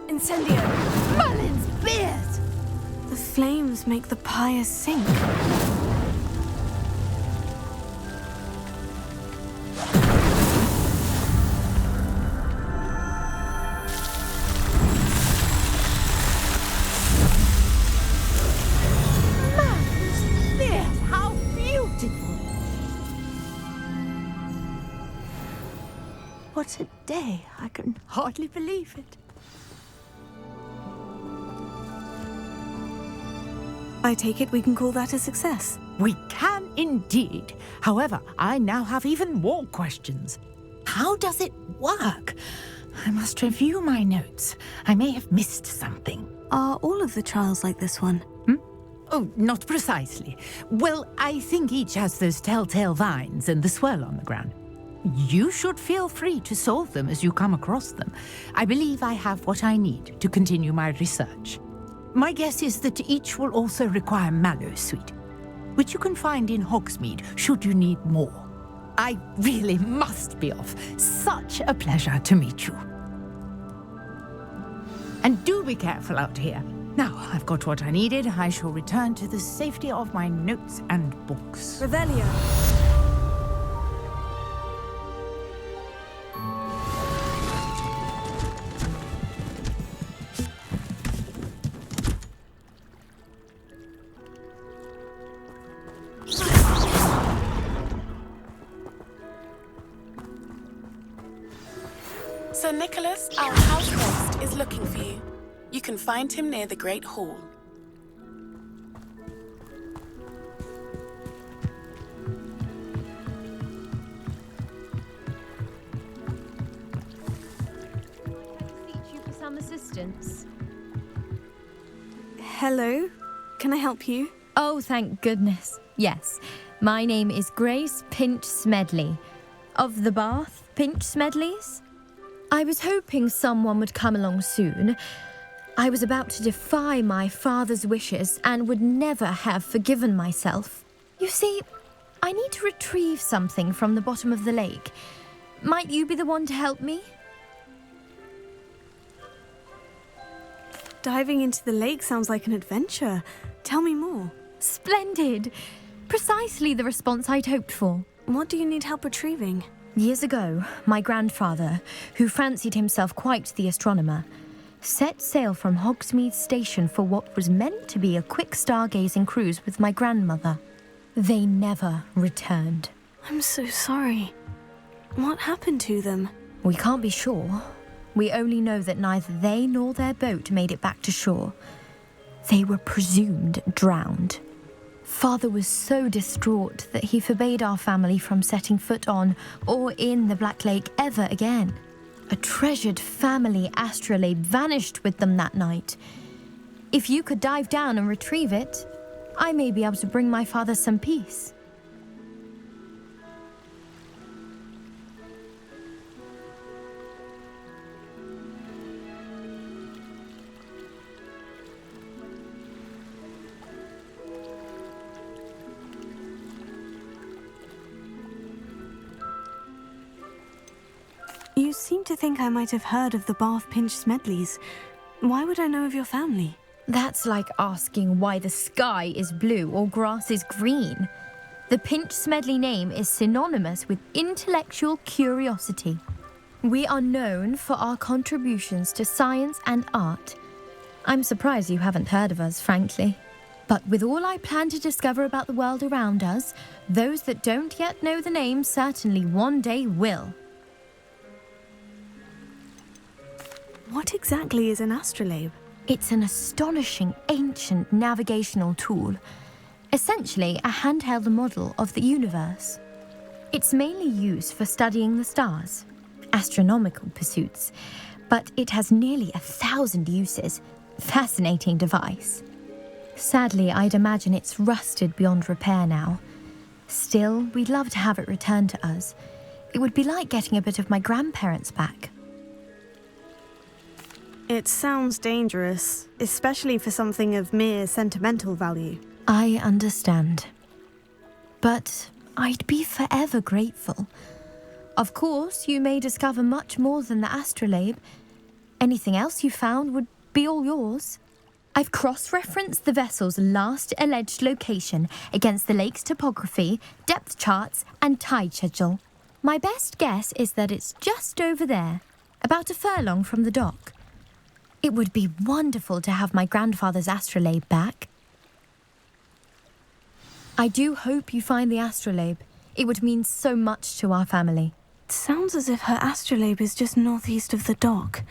Incendio!
Merlin's beard!
The flames make the pyre sink.
Merlin's beard! How beautiful! What a day! I can hardly believe it.
I take it we can call that a success.
We can indeed. However, I now have even more questions. How does it work? I must review my notes. I may have missed something.
Are all of the trials like this one?
Oh, not precisely. Well, I think each has those telltale vines and the swirl on the ground. You should feel free to solve them as you come across them. I believe I have what I need to continue my research. My guess is that each will also require mallow sweet, which you can find in Hogsmeade should you need more. I really must be off. Such a pleasure to meet you. And do be careful out here. Now I've got what I needed. I shall return to the safety of my notes and books.
Revelio.
Sir Nicholas, our house guest, is looking for you. You can find him near the Great Hall.
Beseech you for some assistance.
Hello? Can I help you?
Oh, thank goodness. Yes. My name is Grace Pinch Smedley. Of the Bath Pinch Smedleys? I was hoping someone would come along soon. I was about to defy my father's wishes and would never have forgiven myself. You see, I need to retrieve something from the bottom of the lake. Might you be the one to help me?
Diving into the lake sounds like an adventure. Tell me more.
Splendid! Precisely the response I'd hoped for.
What do you need help retrieving?
Years ago, my grandfather, who fancied himself quite the astronomer, set sail from Hogsmeade Station for what was meant to be a quick stargazing cruise with my grandmother. They never returned.
I'm so sorry. What happened to them?
We can't be sure. We only know that neither they nor their boat made it back to shore. They were presumed drowned. Father was so distraught that he forbade our family from setting foot on or in the Black Lake ever again. A treasured family astrolabe vanished with them that night. If you could dive down and retrieve it, I may be able to bring my father some peace.
You seem to think I might have heard of the Bath Pinch Smedleys. Why would I know of your family?
That's like asking why the sky is blue or grass is green. The Pinch Smedley name is synonymous with intellectual curiosity. We are known for our contributions to science and art. I'm surprised you haven't heard of us, frankly. But with all I plan to discover about the world around us, those that don't yet know the name certainly one day will.
What exactly is an astrolabe?
It's an astonishing ancient navigational tool, essentially a handheld model of the universe. It's mainly used for studying the stars, astronomical pursuits, but it has nearly 1,000 uses. Fascinating device. Sadly, I'd imagine it's rusted beyond repair now. Still, we'd love to have it returned to us. It would be like getting a bit of my grandparents back.
It sounds dangerous, especially for something of mere sentimental value.
I understand. But I'd be forever grateful. Of course, you may discover much more than the astrolabe. Anything else you found would be all yours. I've cross-referenced the vessel's last alleged location against the lake's topography, depth charts, and tide schedule. My best guess is that it's just over there, about a furlong from the dock. It would be wonderful to have my grandfather's astrolabe back. I do hope you find the astrolabe. It would mean so much to our family.
It sounds as if her astrolabe is just northeast of the dock.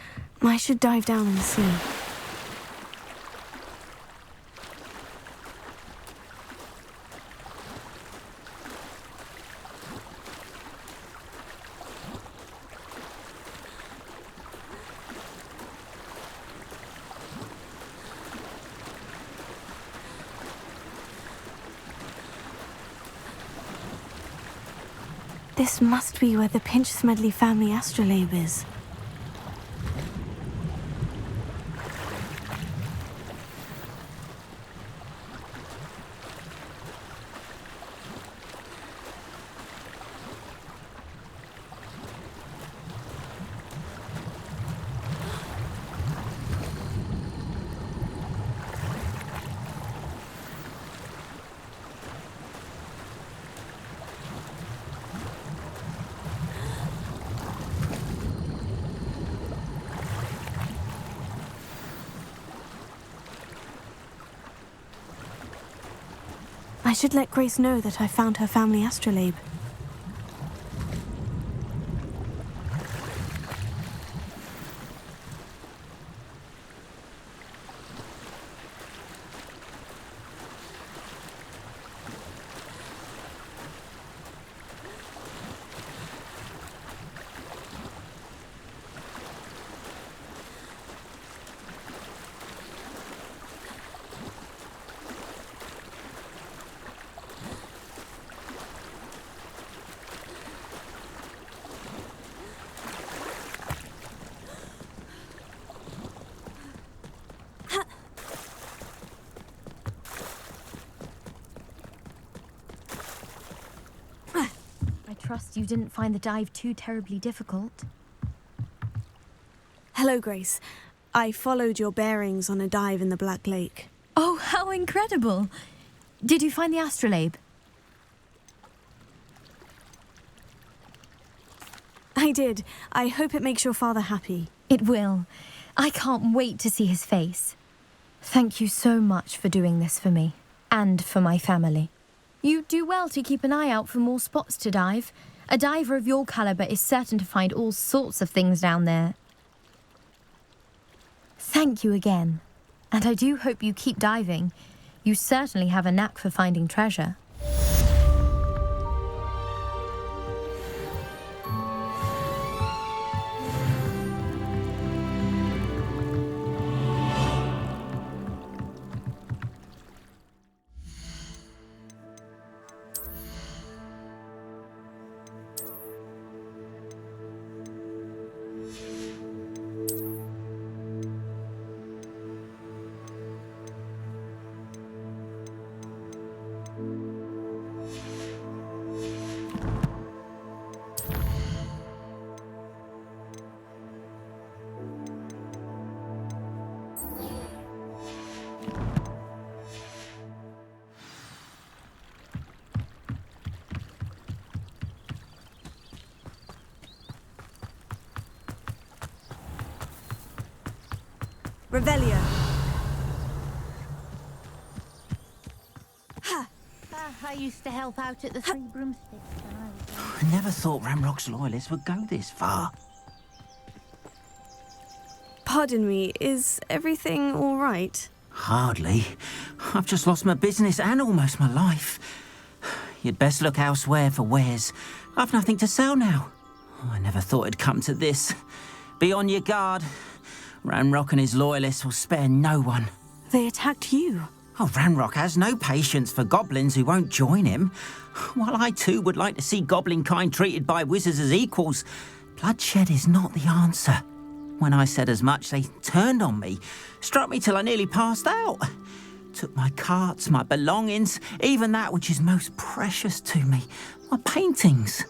I should dive down and see. This must be where the Pinch-Smedley family astrolabe is. I should let Grace know that I found her family astrolabe.
Trust you didn't find the dive too terribly difficult.
Hello, Grace. I followed your bearings on a dive in the Black Lake.
Oh, how incredible! Did you find the astrolabe?
I did. I hope it makes your father happy.
It will. I can't wait to see his face. Thank you so much for doing this for me, and for my family. You do well to keep an eye out for more spots to dive. A diver of your caliber is certain to find all sorts of things down there. Thank you again. And I do hope you keep diving. You certainly have a knack for finding treasure.
Revelio.
I used to help out at the Three Broomsticks when I was young.
I never thought Ramrock's loyalists would go this far.
Pardon me, is everything all right?
Hardly. I've just lost my business and almost my life. You'd best look elsewhere for wares. I've nothing to sell now. I never thought it'd come to this. Be on your guard. Ranrock and his loyalists will spare no one.
They attacked you.
Oh, Ranrock has no patience for goblins who won't join him. While I too would like to see goblin kind treated by wizards as equals, bloodshed is not the answer. When I said as much, they turned on me, struck me till I nearly passed out. Took my carts, my belongings, even that which is most precious to me, my paintings.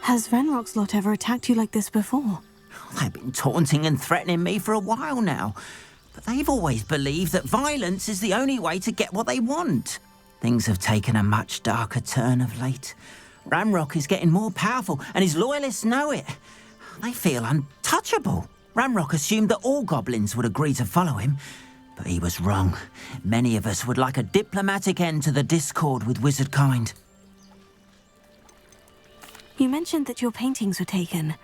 Has Renrock's lot ever attacked you like this before?
They've been taunting and threatening me for a while now, but they've always believed that violence is the only way to get what they want. Things have taken a much darker turn of late. Ranrock is getting more powerful, and his loyalists know it. They feel untouchable. Ranrock assumed that all goblins would agree to follow him, but he was wrong. Many of us would like a diplomatic end to the discord with wizard kind.
You mentioned that your paintings were taken.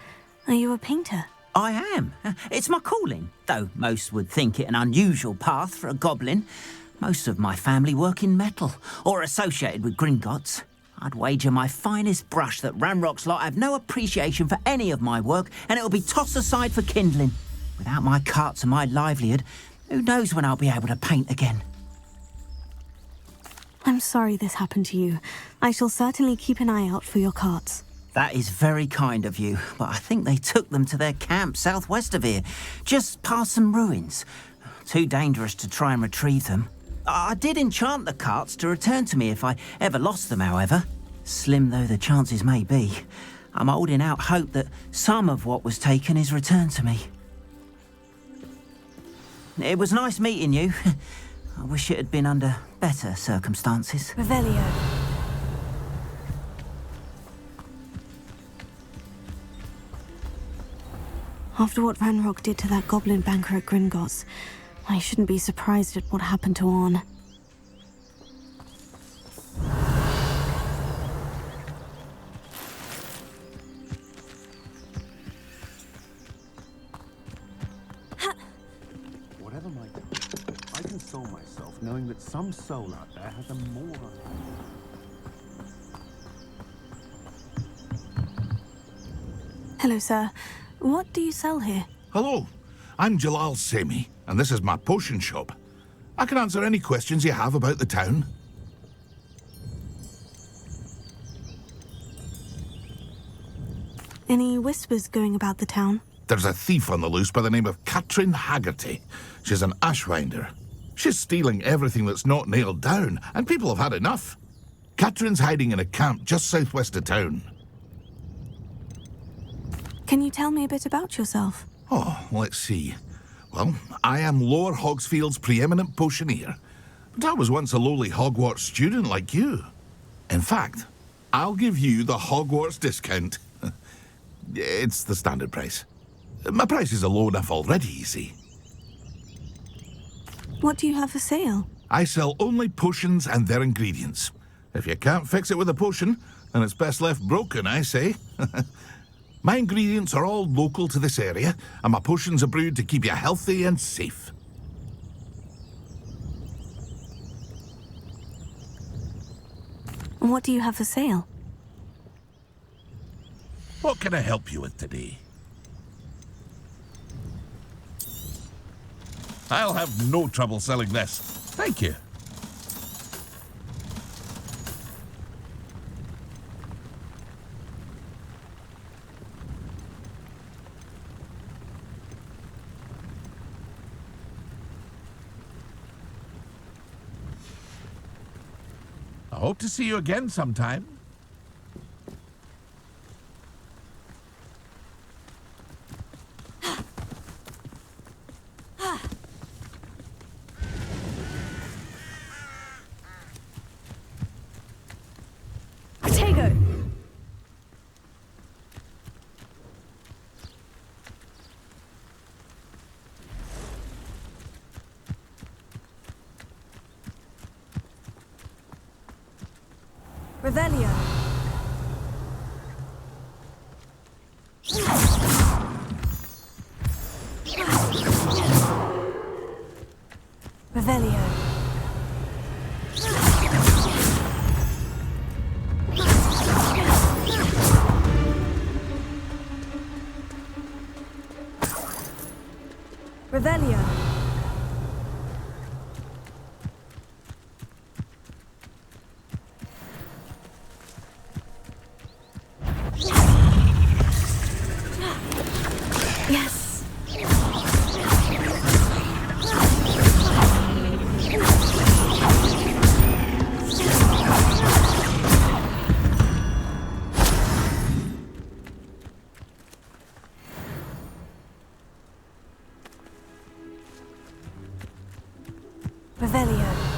Are you a painter?
I am. It's my calling, though most would think it an unusual path for a goblin. Most of my family work in metal, or associated with Gringotts. I'd wager my finest brush that Ranrock's lot have no appreciation for any of my work, and it'll be tossed aside for kindling. Without my carts and my livelihood, who knows when I'll be able to paint again.
I'm sorry this happened to you. I shall certainly keep an eye out for your carts.
That is very kind of you, but I think they took them to their camp southwest of here, just past some ruins. Too dangerous to try and retrieve them. I did enchant the carts to return to me if I ever lost them, however. Slim though the chances may be, I'm holding out hope that some of what was taken is returned to me. It was nice meeting you. I wish it had been under better circumstances.
Revelio. After what Ranrock did to that goblin banker at Gringotts, I shouldn't be surprised at what happened to Orn.
Whatever my God, I console myself knowing that some soul out there has a more...
Hello, sir. What do you sell here?
Hello, I'm Jalal Semi, and this is my potion shop. I can answer any questions you have about the town.
Any whispers going about the town?
There's a thief on the loose by the name of Katrin Haggerty. She's an ashwinder. She's stealing everything that's not nailed down, and people have had enough. Katrin's hiding in a camp just southwest of town.
Can you tell me a bit about yourself?
Oh, let's see. Well, I am Lower Hogsfield's preeminent potioneer, but I was once a lowly Hogwarts student like you. In fact, I'll give you the Hogwarts discount. It's the standard price. My prices are low enough already, you see.
What do you have for sale?
I sell only potions and their ingredients. If you can't fix it with a potion, then it's best left broken, I say. My ingredients are all local to this area, and my potions are brewed to keep you healthy and safe.
What do you have for sale?
What can I help you with today? I'll have no trouble selling this. Thank you. I hope to see you again sometime.
Revelio. Revelio. Revelio. Revelio.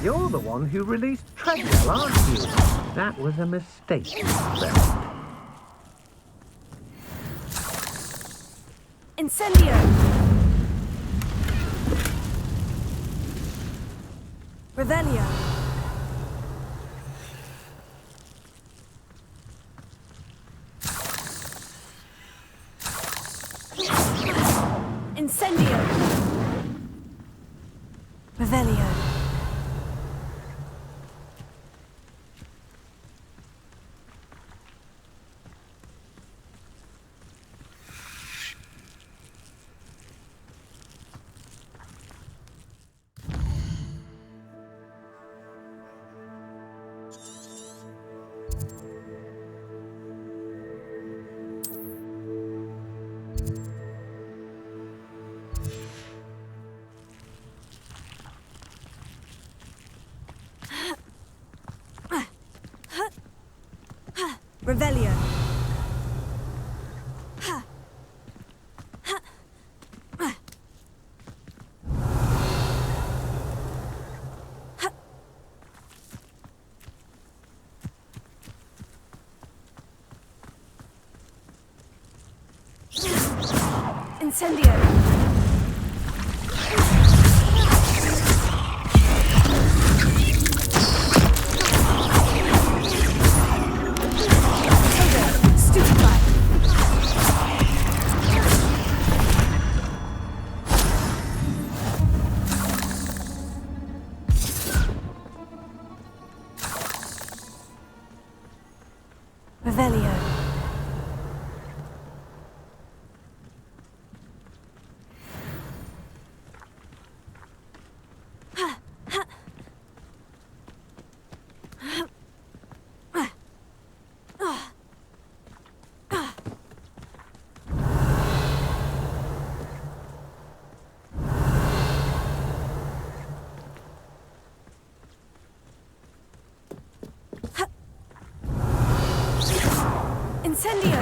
You're the one who released Treadwell, aren't you? That was a mistake, friend.
Incendio! Revelio. Incendio! Revelio. Revelio. Incendio. Revelio. Incendio!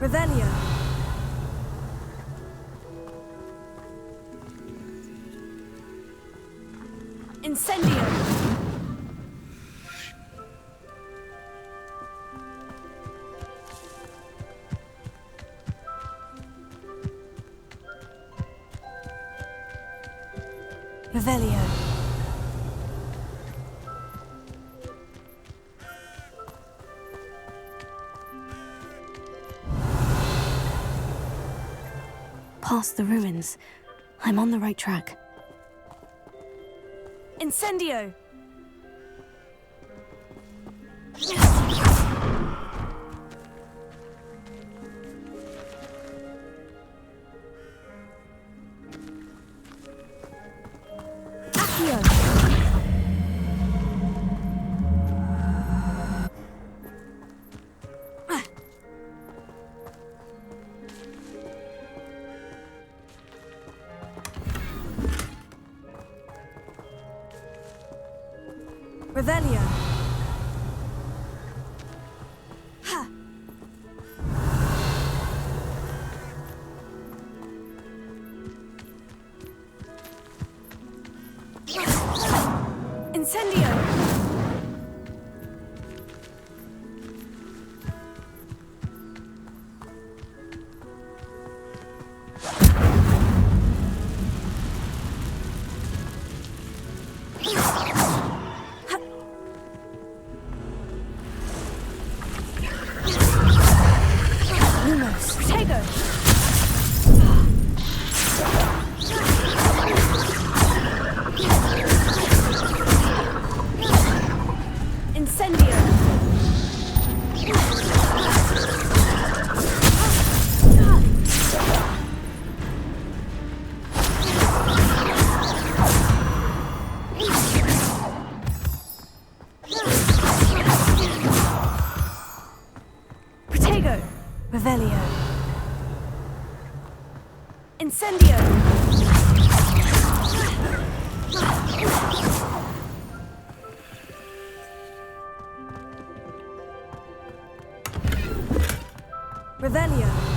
Revelio. Incendio! Revelio.
Past the ruins. I'm on the right track.
Incendio! Revelio. Ha. Incendio! Lumos! Protego! Incendio! Protego! Revelio! Incendio! Revelio!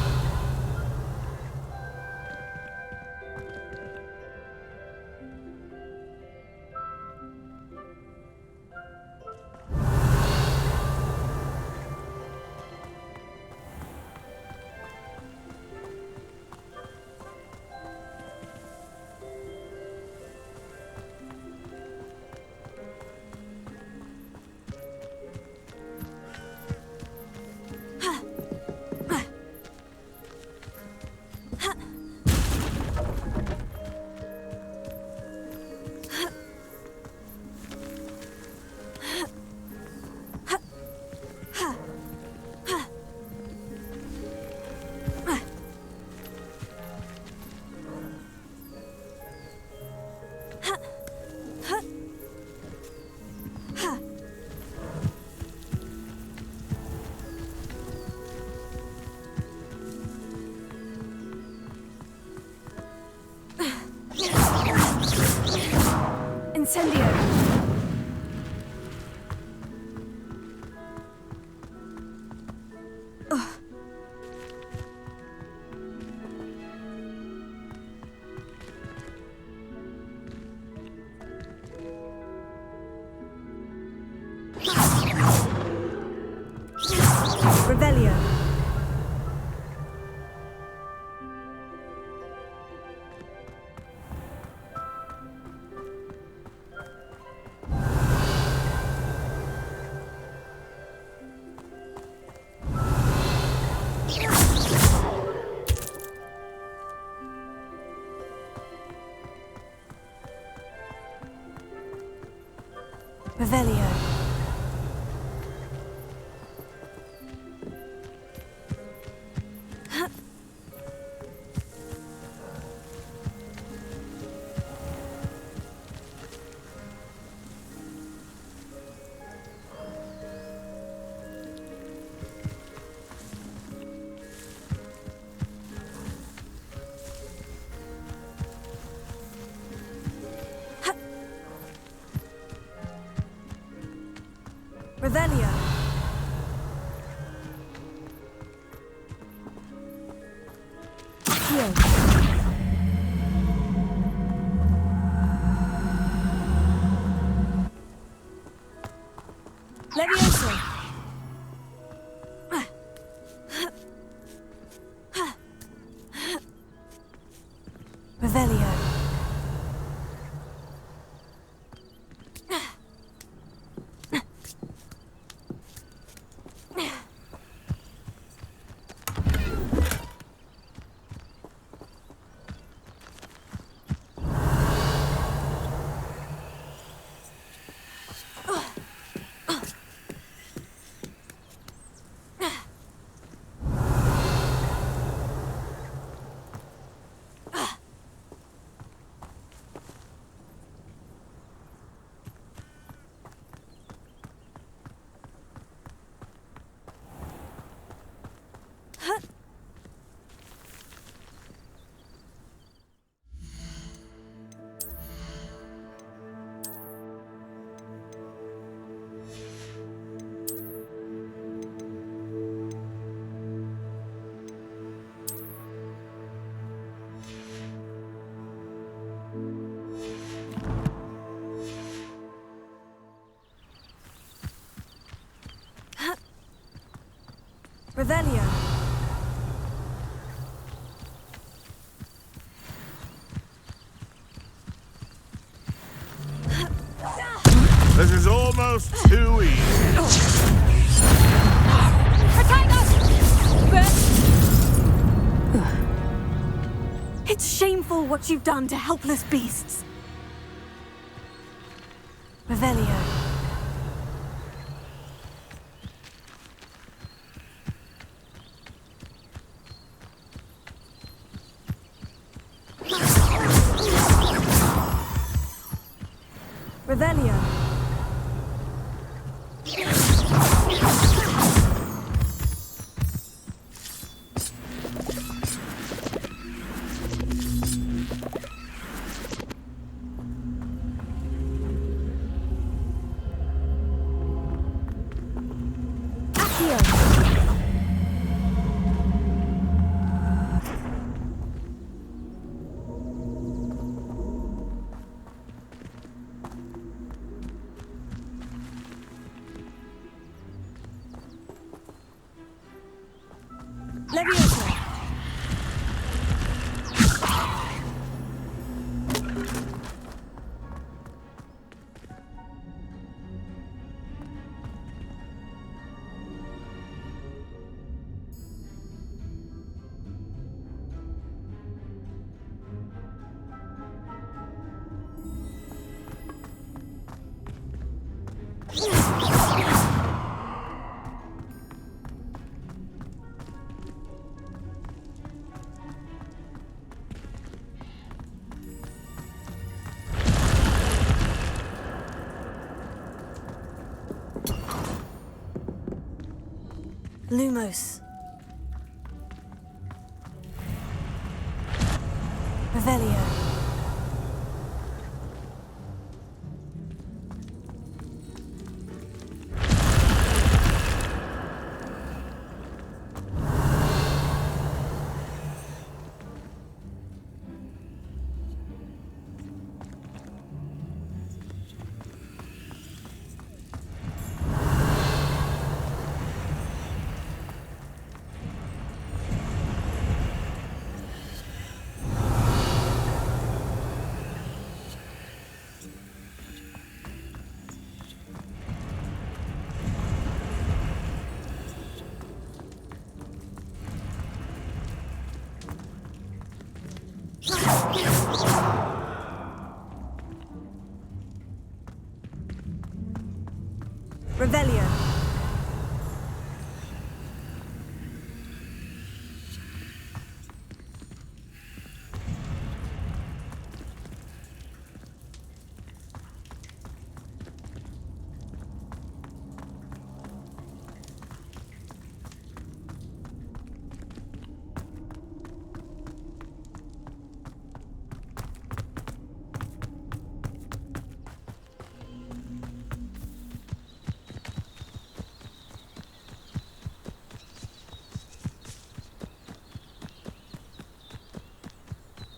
Incendio! Revelio! Revelio! Revelio! Heal! Levioso! Revelio! Revelio.
This is almost too easy.
It's shameful what you've done to helpless beasts.
Revelio. Revelio. Leviosa. Lumos. Revelio. Revelio.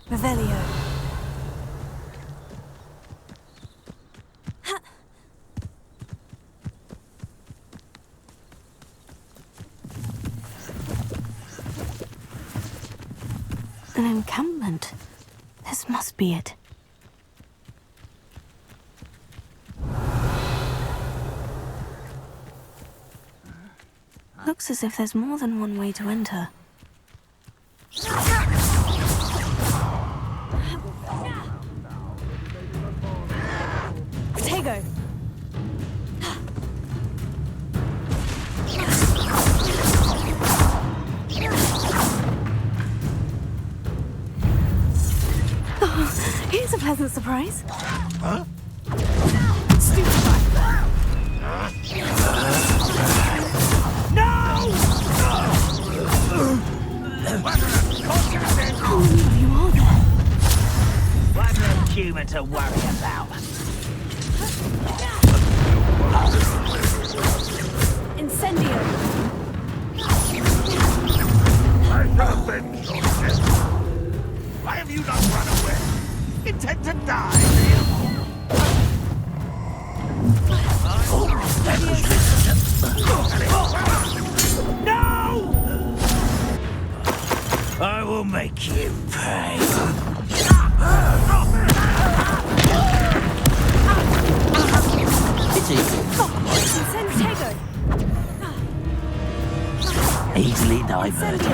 Revelio.
An encampment. This must be it. Looks as if there's more than one way to enter.
Tego.
Oh, here's a pleasant surprise.
Huh?
You are there.
What a human to worry about.
Incendio.
I have been your death. Why have you not run away? Intend to die, do you? No! I will make you pay.
It's easy.
Incensego.
Easily diverted.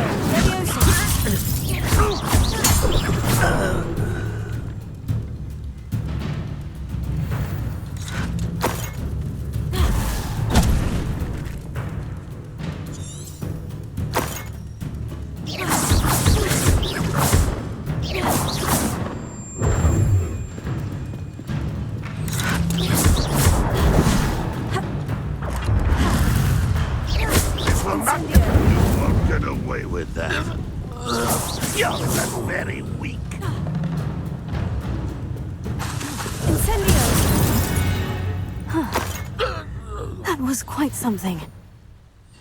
Get away with that. You're very weak.
Incendio! That was quite something.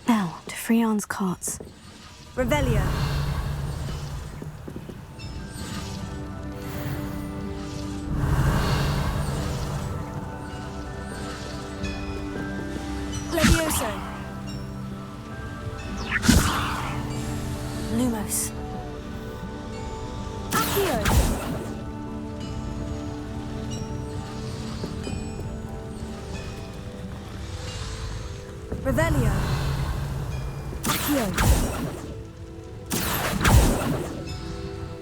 Now, to Freon's carts.
Revelio. Levioso.
Lumos.
Accio. Revelio. Accio.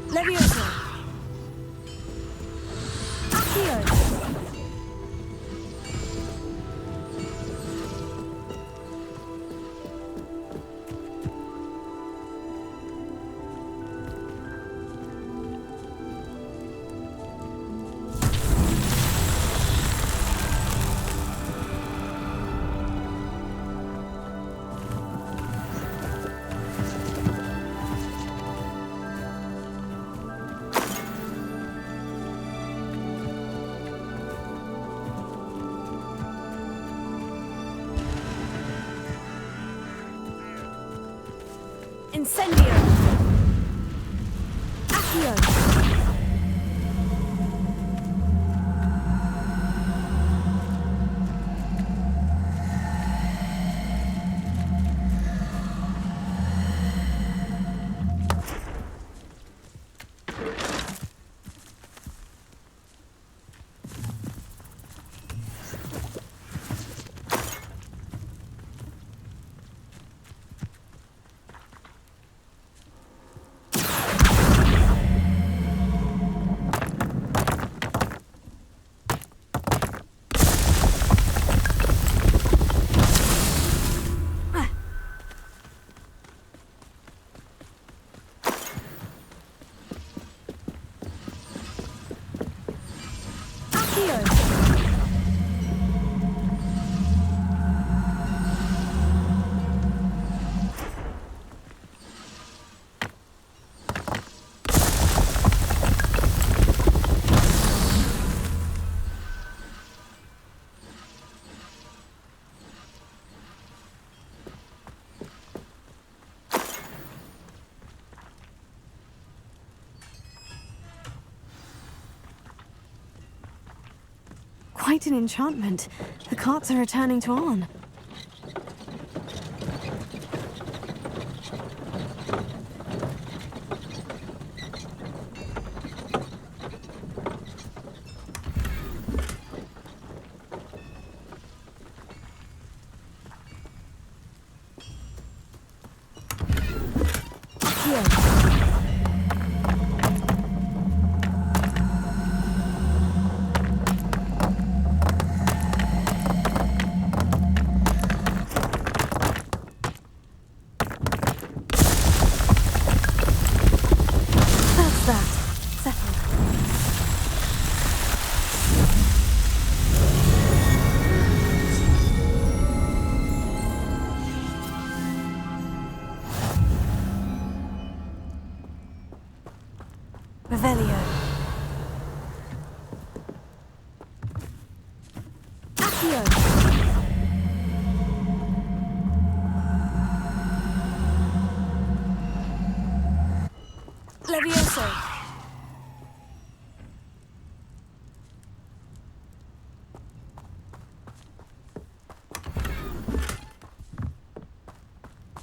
Levioso. Accio. Incendio. Accio.
Quite an enchantment. The carts are returning to Arn. Revelio.
Accio. Levioso.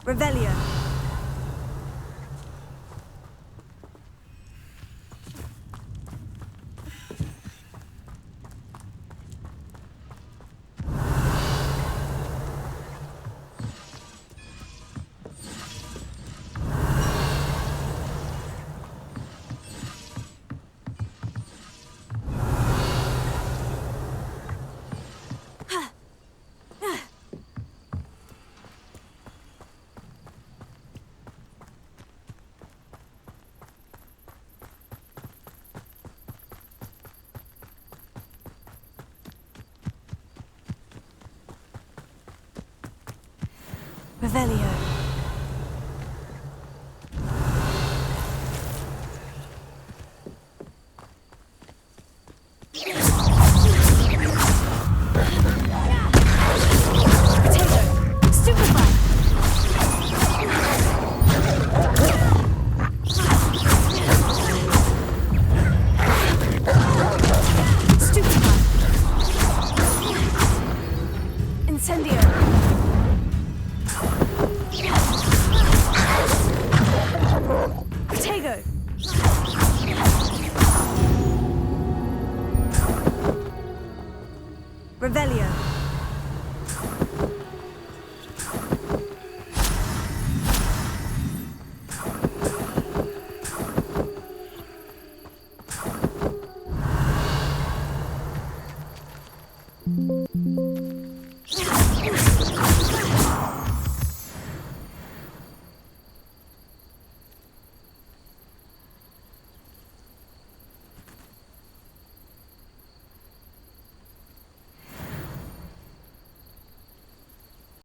Revelio.
Revelio. Revelio.